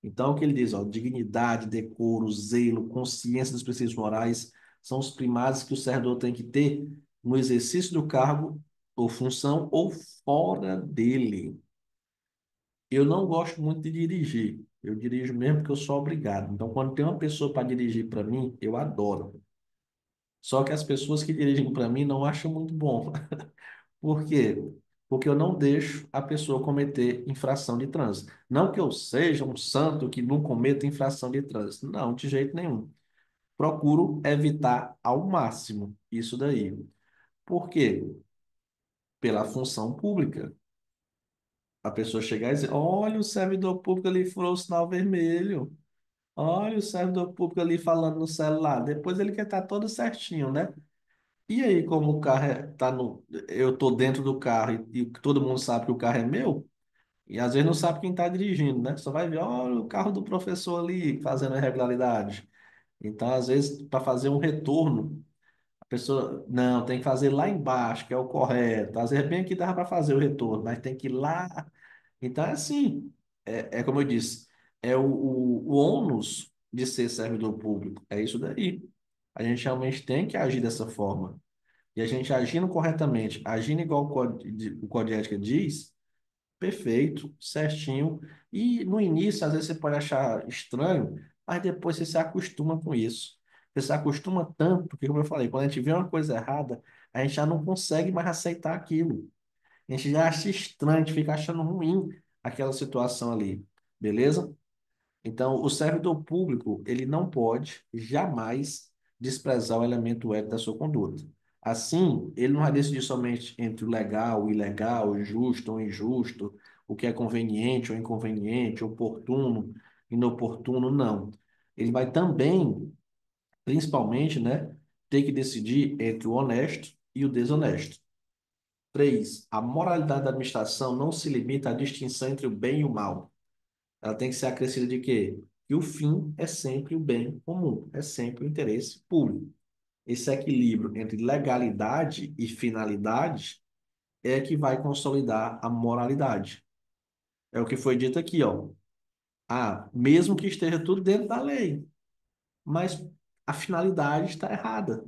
Speaker 1: Então, o que ele diz, ó, dignidade, decoro, zelo, consciência dos princípios morais são os primários que o servidor tem que ter no exercício do cargo ou função ou fora dele. Eu não gosto muito de dirigir. Eu dirijo mesmo porque eu sou obrigado. Então, quando tem uma pessoa para dirigir para mim, eu adoro. Só que as pessoas que dirigem para mim não acham muito bom. Por quê? Porque eu não deixo a pessoa cometer infração de trânsito. Não que eu seja um santo que não cometa infração de trânsito. Não, de jeito nenhum. Procuro evitar ao máximo isso daí. Por quê? Pela função pública. A pessoa chegar e dizer: olha, o servidor público ali furou o sinal vermelho. Olha, o servidor público ali falando no celular. Depois ele quer estar todo certinho, né? E aí, como o carro tá no. Eu tô dentro do carro e todo mundo sabe que o carro é meu. E às vezes não sabe quem está dirigindo, né? Só vai ver, olha o carro do professor ali fazendo irregularidade. Então, às vezes, para fazer um retorno, a pessoa, não, tem que fazer lá embaixo, que é o correto. Às vezes, bem aqui dava para fazer o retorno, mas tem que ir lá. Então, é assim, é como eu disse, é o ônus de ser servidor público. É isso daí. A gente realmente tem que agir dessa forma. e a gente agindo corretamente, agindo igual o código de ética diz, perfeito, certinho. E no início, às vezes você pode achar estranho, mas depois você se acostuma com isso. Você se acostuma tanto, porque, como eu falei, quando a gente vê uma coisa errada, a gente já não consegue mais aceitar aquilo. A gente já acha estranho, a gente fica achando ruim aquela situação ali. Beleza? Então, o servidor público, ele não pode jamais desprezar o elemento ético da sua conduta. Assim, ele não vai decidir somente entre o legal, o ilegal, o justo ou injusto, o que é conveniente ou inconveniente, oportuno, inoportuno, não. Ele vai também, principalmente, né, ter que decidir entre o honesto e o desonesto. Três, a moralidade da administração não se limita à distinção entre o bem e o mal. Ela tem que ser acrescida de quê? Que o fim é sempre o bem comum, é sempre o interesse público. Esse equilíbrio entre legalidade e finalidade é que vai consolidar a moralidade. É o que foi dito aqui, ó. Ah, mesmo que esteja tudo dentro da lei, mas a finalidade está errada.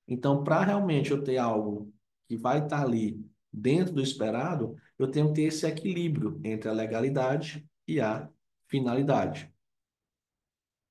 Speaker 1: Então, para realmente eu ter algo que vai estar ali dentro do esperado, eu tenho que ter esse equilíbrio entre a legalidade e a finalidade.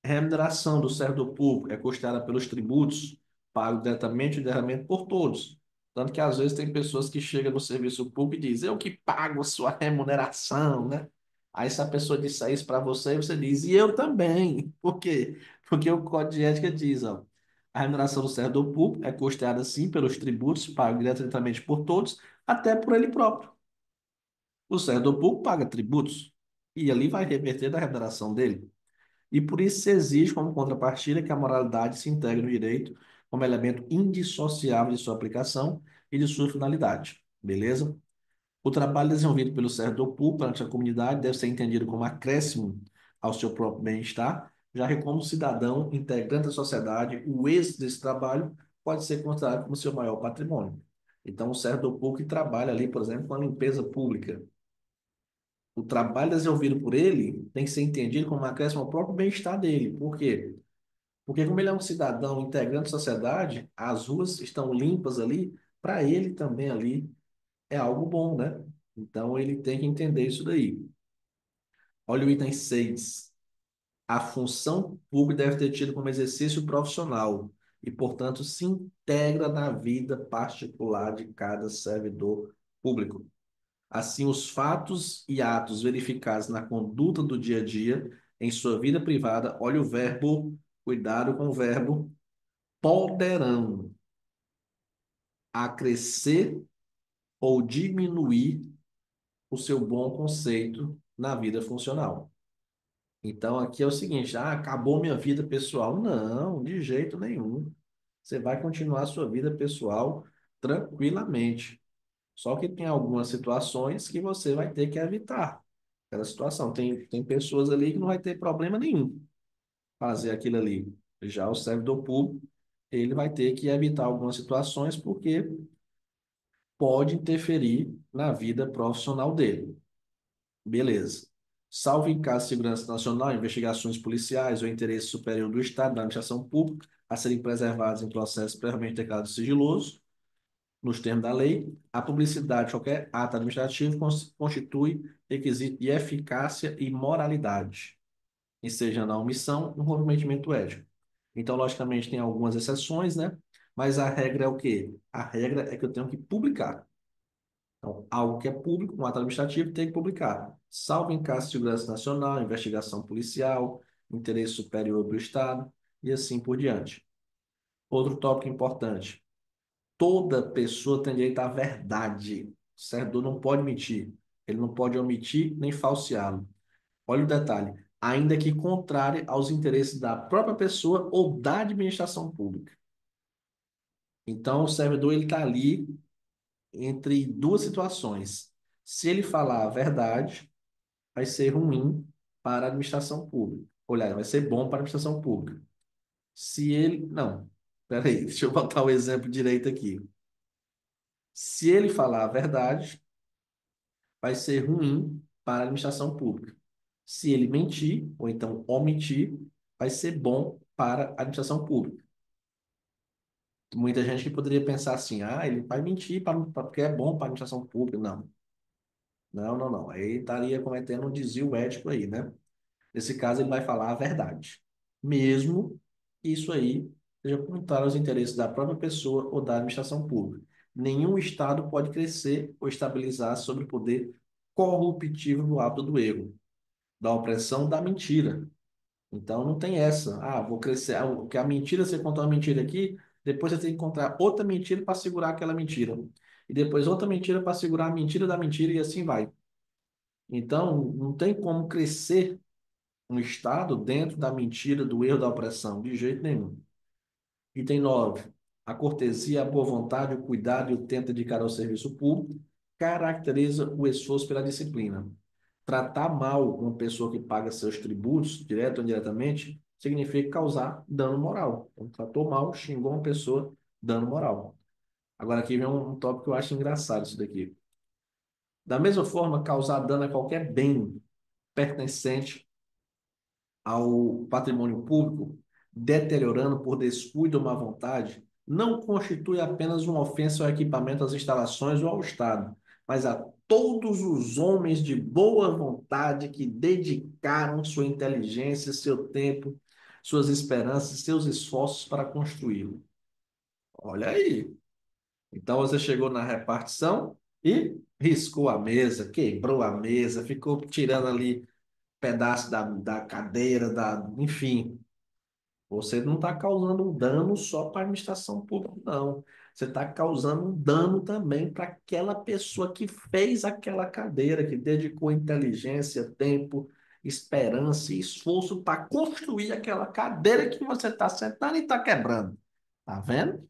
Speaker 1: A remuneração do servidor público é custeada pelos tributos pagos diretamente ou indiretamente por todos. Tanto que às vezes tem pessoas que chegam no serviço público e dizem, eu que pago a sua remuneração, né? Aí se a pessoa disser isso para você, você diz, e eu também. Por quê? Porque o Código de Ética diz, ó, a remuneração do servidor público é custeada sim pelos tributos pagos diretamente por todos, até por ele próprio. O servidor público paga tributos e ali vai reverter da remuneração dele. E por isso se exige como contrapartida que a moralidade se integre no direito como elemento indissociável de sua aplicação e de sua finalidade. Beleza? O trabalho desenvolvido pelo servidor público perante a comunidade deve ser entendido como acréscimo ao seu próprio bem-estar, já que como cidadão integrante da sociedade, o êxito desse trabalho pode ser considerado como seu maior patrimônio. Então, o servidor público que trabalha ali, por exemplo, com a limpeza pública, o trabalho desenvolvido por ele tem que ser entendido como um acréscimo ao próprio bem-estar dele. Por quê? Porque como ele é um cidadão integrante da sociedade, as ruas estão limpas ali, para ele também ali é algo bom, né? Então ele tem que entender isso daí. Olha o item 6. A função pública deve ter tido como exercício profissional e, portanto, se integra na vida particular de cada servidor público. Assim, os fatos e atos verificados na conduta do dia a dia, em sua vida privada, olha o verbo, cuidado com o verbo, poderão acrescer ou diminuir o seu bom conceito na vida funcional. Então, aqui é o seguinte: acabou minha vida pessoal. Não, de jeito nenhum. Você vai continuar a sua vida pessoal tranquilamente. Só que tem algumas situações que você vai ter que evitar. Aquela situação. Tem pessoas ali que não vai ter problema nenhum fazer aquilo ali. Já o servidor público, ele vai ter que evitar algumas situações porque pode interferir na vida profissional dele. Beleza. Salvo em caso de segurança nacional, investigações policiais ou interesse superior do Estado na administração pública a serem preservados em processo previamente declarado sigiloso, nos termos da lei, a publicidade de qualquer ato administrativo constitui requisito de eficácia e moralidade, ensejando a omissão no comprometimento ético. Então, logicamente, tem algumas exceções, né? Mas a regra é o quê? A regra é que eu tenho que publicar. Então, algo que é público, um ato administrativo, tem que publicar. Salvo em caso de segurança nacional, investigação policial, interesse superior do Estado e assim por diante. Outro tópico importante. Toda pessoa tem direito à verdade. O servidor não pode mentir. Ele não pode omitir nem falseá-lo. Olha o detalhe. Ainda que contrário aos interesses da própria pessoa ou da administração pública. Então, o servidor ele está ali entre duas situações. Se ele falar a verdade, vai ser ruim para a administração pública. Olha, vai ser bom para a administração pública. Se ele. Não, peraí, deixa eu botar o exemplo direito aqui. Se ele falar a verdade, vai ser ruim para a administração pública. Se ele mentir, ou então omitir, vai ser bom para a administração pública. Muita gente que poderia pensar assim, ah, ele vai mentir porque é bom para a administração pública. Não, não, não, não. Aí estaria cometendo um desvio ético aí, né? Nesse caso, ele vai falar a verdade. Mesmo que isso aí seja contrário aos interesses da própria pessoa ou da administração pública. Nenhum Estado pode crescer ou estabilizar sobre o poder corruptivo do hábito do erro, da opressão, da mentira. Então não tem essa. Ah, vou crescer. Que a mentira, você contou uma mentira aqui, depois você tem que encontrar outra mentira para segurar aquela mentira. E depois outra mentira para segurar a mentira da mentira e assim vai. Então não tem como crescer um Estado dentro da mentira, do erro, da opressão, de jeito nenhum. Item 9. A cortesia, a boa vontade, o cuidado e o tento dedicado ao serviço público caracteriza o esforço pela disciplina. Tratar mal uma pessoa que paga seus tributos, direto ou indiretamente, significa causar dano moral. Então, tratou mal, xingou uma pessoa, dano moral. Agora aqui vem um tópico que eu acho engraçado isso daqui. Da mesma forma, causar dano a qualquer bem pertencente ao patrimônio público, deteriorando por descuido ou má vontade, não constitui apenas uma ofensa ao equipamento, às instalações ou ao Estado, mas a todos os homens de boa vontade que dedicaram sua inteligência, seu tempo, suas esperanças, seus esforços para construí-lo. Olha aí. Então você chegou na repartição e riscou a mesa, quebrou a mesa, ficou tirando ali pedaço da cadeira, enfim. Você não está causando um dano só para a administração pública, não. Você está causando um dano também para aquela pessoa que fez aquela cadeira, que dedicou inteligência, tempo, esperança e esforço para construir aquela cadeira que você está sentando e está quebrando. Tá vendo?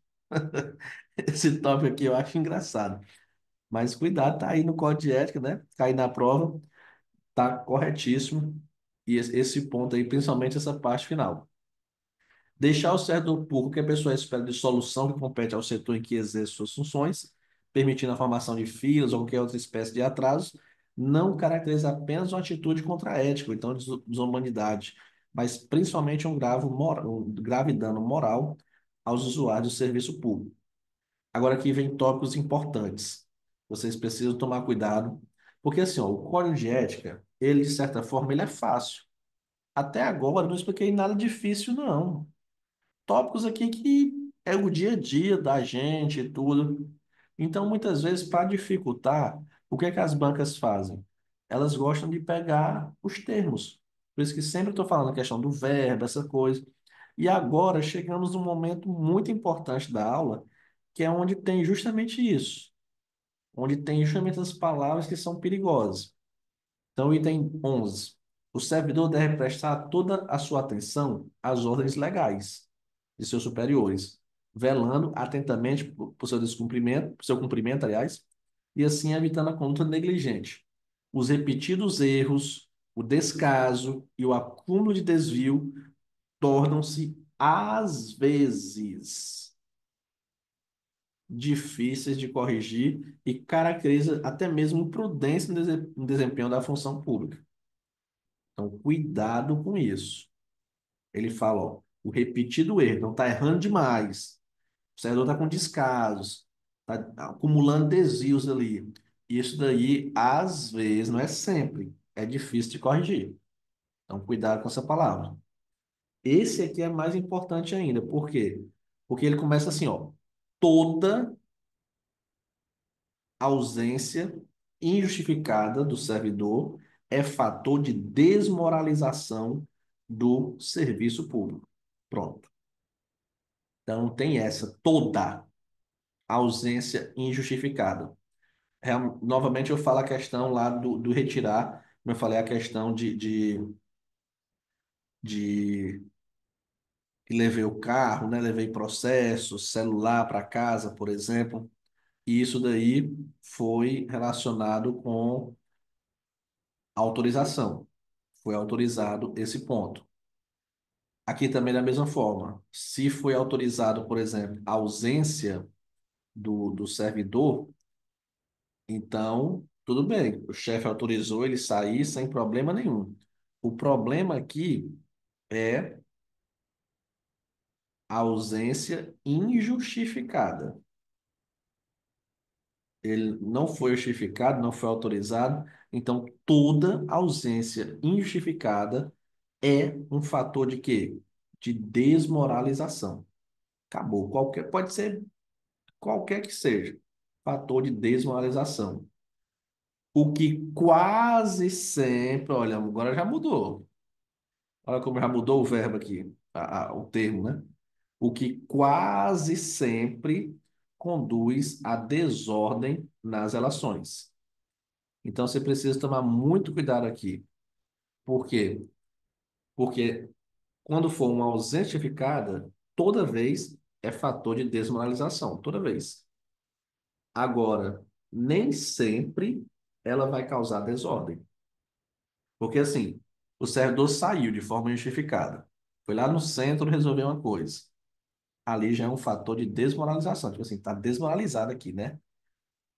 Speaker 1: Esse tópico aqui eu acho engraçado. Mas cuidado, tá aí no código de ética, né? Cair na prova, tá corretíssimo. E esse ponto aí, principalmente essa parte final. Deixar o servidor público que a pessoa espera de solução que compete ao setor em que exerce suas funções, permitindo a formação de filas ou qualquer outra espécie de atraso, não caracteriza apenas uma atitude contra-ética, ou então desumanidade, mas principalmente um grave dano moral aos usuários do serviço público. Agora aqui vem tópicos importantes. Vocês precisam tomar cuidado, porque assim, ó, o código de ética, ele de certa forma, ele é fácil. Até agora eu não expliquei nada difícil, não. Tópicos aqui que é o dia a dia da gente e tudo. Então, muitas vezes, para dificultar, o que é que as bancas fazem? Elas gostam de pegar os termos. Por isso que sempre estou falando a questão do verbo, essa coisa. E agora chegamos num momento muito importante da aula, que é onde tem justamente isso, onde tem justamente as palavras que são perigosas. Então, item 11. O servidor deve prestar toda a sua atenção às ordens legais de seus superiores, velando atentamente por seu descumprimento, por seu cumprimento, aliás, e assim evitando a conduta negligente. Os repetidos erros, o descaso e o acúmulo de desvio tornam-se, às vezes, difíceis de corrigir e caracteriza até mesmo imprudência no desempenho da função pública. Então, cuidado com isso. Ele fala, ó, o repetido erro, não está errando demais. O servidor está com descasos, está acumulando desvios ali. Isso daí, às vezes, não é sempre, é difícil de corrigir. Então, cuidado com essa palavra. Esse aqui é mais importante ainda. Por quê? Porque ele começa assim, ó. Toda ausência injustificada do servidor é fator de desmoralização do serviço público. Pronto. Então, tem essa, toda ausência injustificada. Novamente, eu falo a questão lá do retirar, como eu falei, a questão de que levei o carro, né? Levei processo, celular para casa, por exemplo. E isso daí foi relacionado com autorização. Foi autorizado esse ponto. Aqui também da mesma forma. Se foi autorizado, por exemplo, a ausência do servidor, então tudo bem. O chefe autorizou ele sair sem problema nenhum. O problema aqui é ausência injustificada. Ele não foi justificado, não foi autorizado, então toda ausência injustificada é um fator de quê? De desmoralização. Acabou. Qualquer, pode ser qualquer que seja, fator de desmoralização. O que quase sempre, olha, agora já mudou. Olha como já mudou o verbo aqui, o termo, né? O que quase sempre conduz à desordem nas relações. Então você precisa tomar muito cuidado aqui. Por quê? Porque quando for uma ausência justificada, toda vez é fator de desmoralização, toda vez. Agora, nem sempre ela vai causar desordem. Porque assim, o servidor saiu de forma injustificada. Foi lá no centro resolver uma coisa. Ali já é um fator de desmoralização. Tipo assim, tá desmoralizado aqui, né?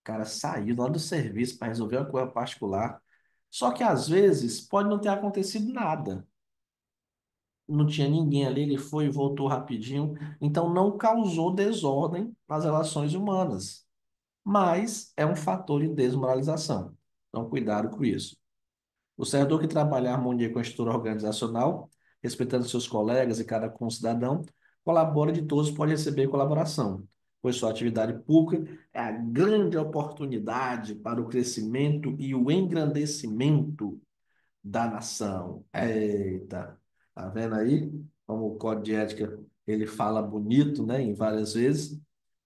Speaker 1: O cara saiu lá do serviço para resolver uma coisa particular. Só que às vezes pode não ter acontecido nada. Não tinha ninguém ali, ele foi e voltou rapidinho. Então não causou desordem nas relações humanas. Mas é um fator de desmoralização. Então cuidado com isso. O servidor que trabalha em harmonia com a estrutura organizacional, respeitando seus colegas e cada concidadão, colabora de todos pode receber colaboração, pois sua atividade pública é a grande oportunidade para o crescimento e o engrandecimento da nação. Eita, tá vendo aí? Como o Código de Ética ele fala bonito, né, em várias vezes,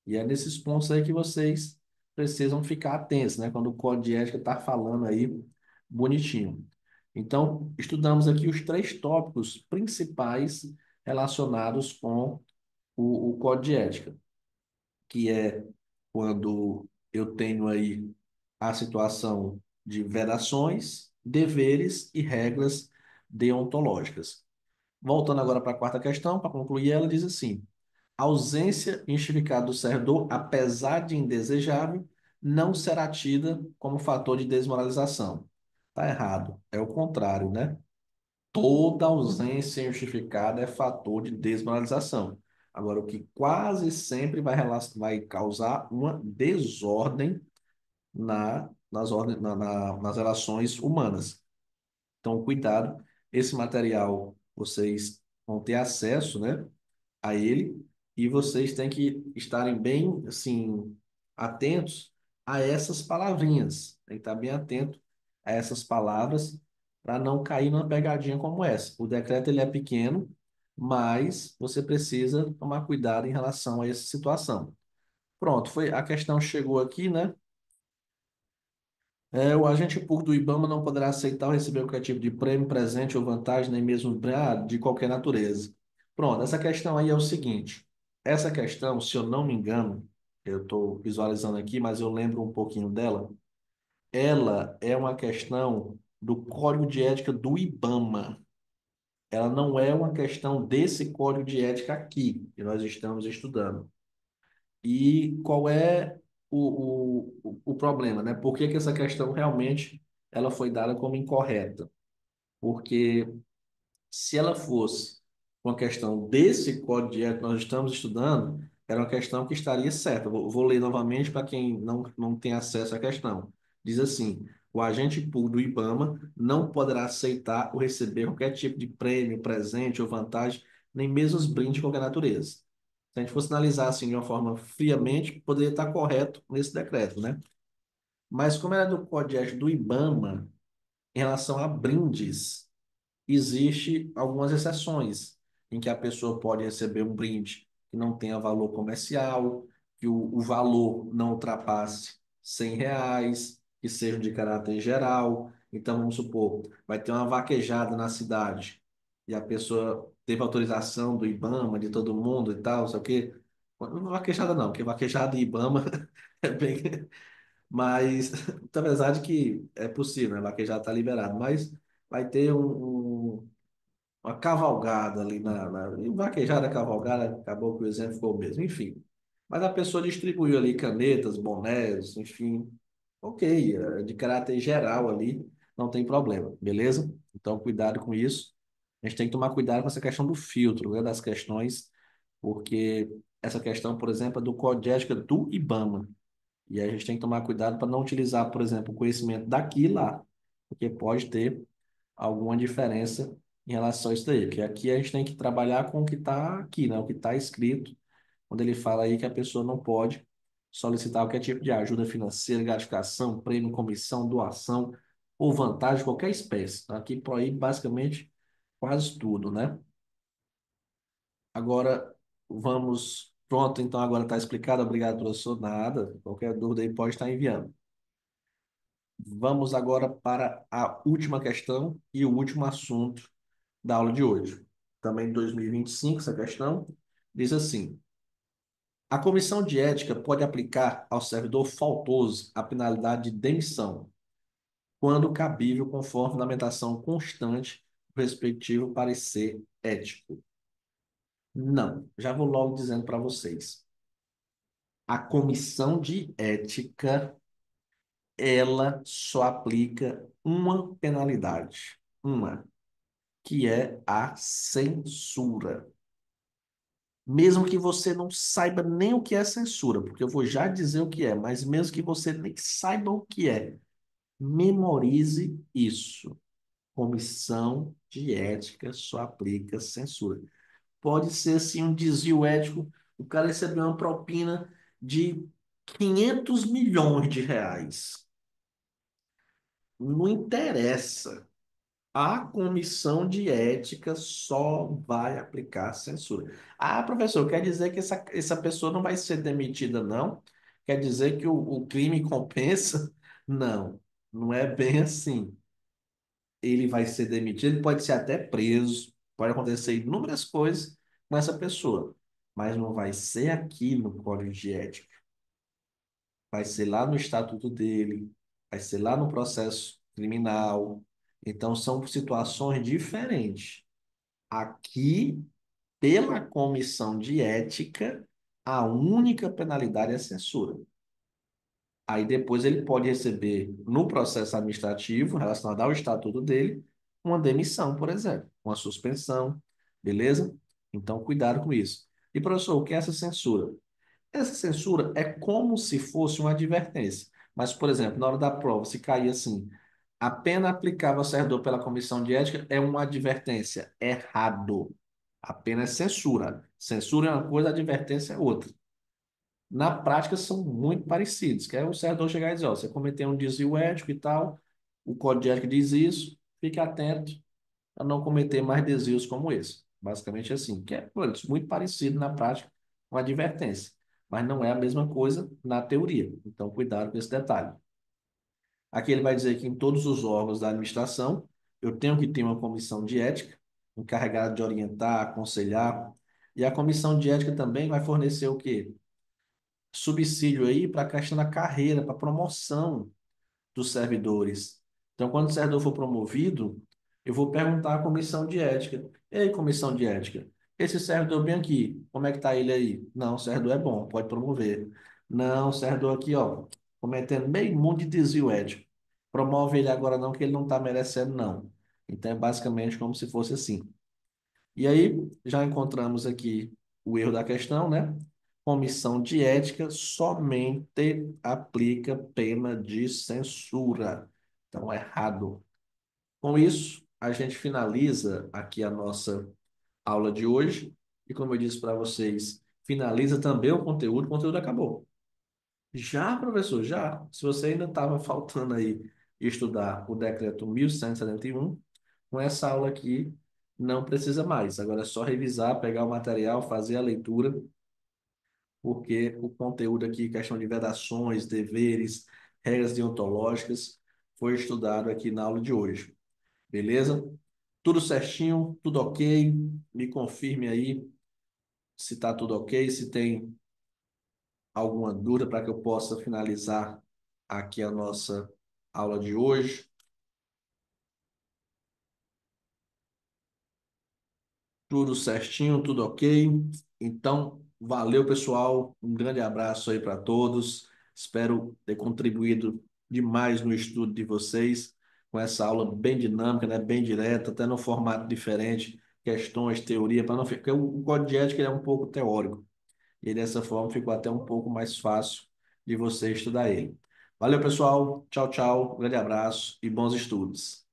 Speaker 1: e é nesses pontos aí que vocês precisam ficar atentos, né, quando o Código de Ética está falando aí bonitinho. Então, estudamos aqui os três tópicos principais relacionados com o Código de Ética, que é quando eu tenho aí a situação de vedações, deveres e regras deontológicas. Voltando agora para a quarta questão, para concluir, ela diz assim: a ausência injustificada do servidor, apesar de indesejável, não será tida como fator de desmoralização. Está errado. É o contrário, né? Toda ausência injustificada é fator de desmoralização. Agora, o que quase sempre vai causar uma desordem nas relações humanas. Então, cuidado, esse material vocês vão ter acesso, né, a ele e vocês têm que estarem bem, assim, atentos a essas palavrinhas. Tem que estar bem atento a essas palavras para não cair numa pegadinha como essa. O decreto ele é pequeno, mas você precisa tomar cuidado em relação a essa situação. Pronto, foi a questão chegou aqui, né? O agente público do IBAMA não poderá aceitar ou receber qualquer tipo de prêmio, presente ou vantagem, nem mesmo de qualquer natureza. Pronto, essa questão aí é o seguinte. Essa questão, se eu não me engano, eu estou visualizando aqui, mas eu lembro um pouquinho dela. Ela é uma questão do Código de Ética do IBAMA. Ela não é uma questão desse Código de Ética aqui, que nós estamos estudando. E qual é o problema, né? Por que que essa questão realmente ela foi dada como incorreta? Porque se ela fosse uma questão desse código de ética que nós estamos estudando, era uma questão que estaria certa. Vou ler novamente para quem não tem acesso à questão. Diz assim: o agente público do IBAMA não poderá aceitar ou receber qualquer tipo de prêmio, presente ou vantagem, nem mesmo os brindes de qualquer natureza. Se a gente fosse analisar assim de uma forma friamente, poderia estar correto nesse decreto, né? Mas como era do Código de Ética do IBAMA, em relação a brindes, existe algumas exceções em que a pessoa pode receber um brinde que não tenha valor comercial, que o valor não ultrapasse R$ 100, que seja de caráter geral. Então, vamos supor, vai ter uma vaquejada na cidade e a pessoa teve autorização do IBAMA, de todo mundo e tal, só que vaquejada não, porque vaquejada e IBAMA é bem. Mas, apesar de que é possível, né? Vaquejada está liberado, mas vai ter uma cavalgada ali e vaquejada, cavalgada, acabou que o exemplo ficou o mesmo, enfim. Mas a pessoa distribuiu ali canetas, bonés, enfim, ok, de caráter geral ali, não tem problema, beleza? Então, cuidado com isso. A gente tem que tomar cuidado com essa questão do filtro, né, das questões, porque essa questão, por exemplo, é do Código de Ética do IBAMA. E a gente tem que tomar cuidado para não utilizar, por exemplo, o conhecimento daqui e lá, porque pode ter alguma diferença em relação a isso daí. Porque aqui a gente tem que trabalhar com o que está aqui, né? O que está escrito, quando ele fala aí que a pessoa não pode solicitar qualquer tipo de ajuda financeira, gratificação, prêmio, comissão, doação ou vantagem de qualquer espécie. Então, aqui proíbe basicamente quase tudo, né? Agora vamos. Pronto, então agora está explicado. Obrigado, professor. Nada. Qualquer dúvida aí pode estar enviando. Vamos agora para a última questão e o último assunto da aula de hoje. Também de 2025, essa questão diz assim: a comissão de ética pode aplicar ao servidor faltoso a penalidade de demissão, quando cabível, conforme fundamentação constante do respectivo parecer ético. Não, já vou logo dizendo para vocês. A comissão de ética, ela só aplica uma penalidade, uma, que é a censura. Mesmo que você não saiba nem o que é censura, porque eu vou já dizer o que é, mas mesmo que você nem saiba o que é, memorize isso. Comissão de ética só aplica censura. Pode ser assim um desvio ético, o cara recebeu uma propina de 500 milhões de reais. Não interessa. A comissão de ética só vai aplicar censura. Ah, professor, quer dizer que essa pessoa não vai ser demitida, não? Quer dizer que o crime compensa? Não, não é bem assim. Ele vai ser demitido, ele pode ser até preso, pode acontecer inúmeras coisas com essa pessoa, mas não vai ser aqui no Código de Ética, vai ser lá no estatuto dele, vai ser lá no processo criminal. Então, são situações diferentes. Aqui, pela comissão de ética, a única penalidade é a censura. Aí depois ele pode receber, no processo administrativo, relacionado ao estatuto dele, uma demissão, por exemplo, uma suspensão, beleza? Então, cuidado com isso. E, professor, o que é essa censura? Essa censura é como se fosse uma advertência. Mas, por exemplo, na hora da prova, se cair assim, a pena aplicável ao servidor pela comissão de ética é uma advertência. Errado. A pena é censura. Censura é uma coisa, advertência é outra. Na prática, são muito parecidos. Que é o servidor chegar e dizer, ó, você cometeu um desvio ético e tal, o Código de Ética diz isso, fique atento a não cometer mais desvios como esse. Basicamente assim, que é pô, muito parecido na prática com a advertência, mas não é a mesma coisa na teoria. Então, cuidado com esse detalhe. Aqui ele vai dizer que em todos os órgãos da administração, eu tenho que ter uma comissão de ética, encarregada de orientar, aconselhar, e a comissão de ética também vai fornecer o quê? Subsídio aí para a questão da carreira, para promoção dos servidores. Então, quando o servidor for promovido, eu vou perguntar à comissão de ética. Ei, comissão de ética, esse servidor bem aqui, como é que tá ele aí? Não, o servidor é bom, pode promover. Não, o servidor aqui, ó, cometendo meio mundo de desvio ético. Promove ele agora não, que ele não está merecendo, não. Então, é basicamente como se fosse assim. E aí, já encontramos aqui o erro da questão, né? Comissão de ética somente aplica pena de censura. Então, errado. Com isso, a gente finaliza aqui a nossa aula de hoje. E como eu disse para vocês, finaliza também o conteúdo acabou. Já, professor, já. Se você ainda estava faltando aí estudar o decreto 1171, com essa aula aqui não precisa mais. Agora é só revisar, pegar o material, fazer a leitura, porque o conteúdo aqui, questão de vedações, deveres, regras deontológicas, foi estudado aqui na aula de hoje. Beleza? Tudo certinho, tudo ok. Me confirme aí se está tudo ok, se tem alguma dúvida para que eu possa finalizar aqui a nossa aula de hoje. Tudo certinho, tudo ok. Então, valeu, pessoal. Um grande abraço aí para todos. Espero ter contribuído demais no estudo de vocês com essa aula bem dinâmica, né? Bem direta, até no formato diferente, questões, teoria, para não ficar. Porque o código de ética ele é um pouco teórico. E dessa forma ficou até um pouco mais fácil de você estudar ele. Valeu, pessoal. Tchau, tchau. Um grande abraço e bons estudos.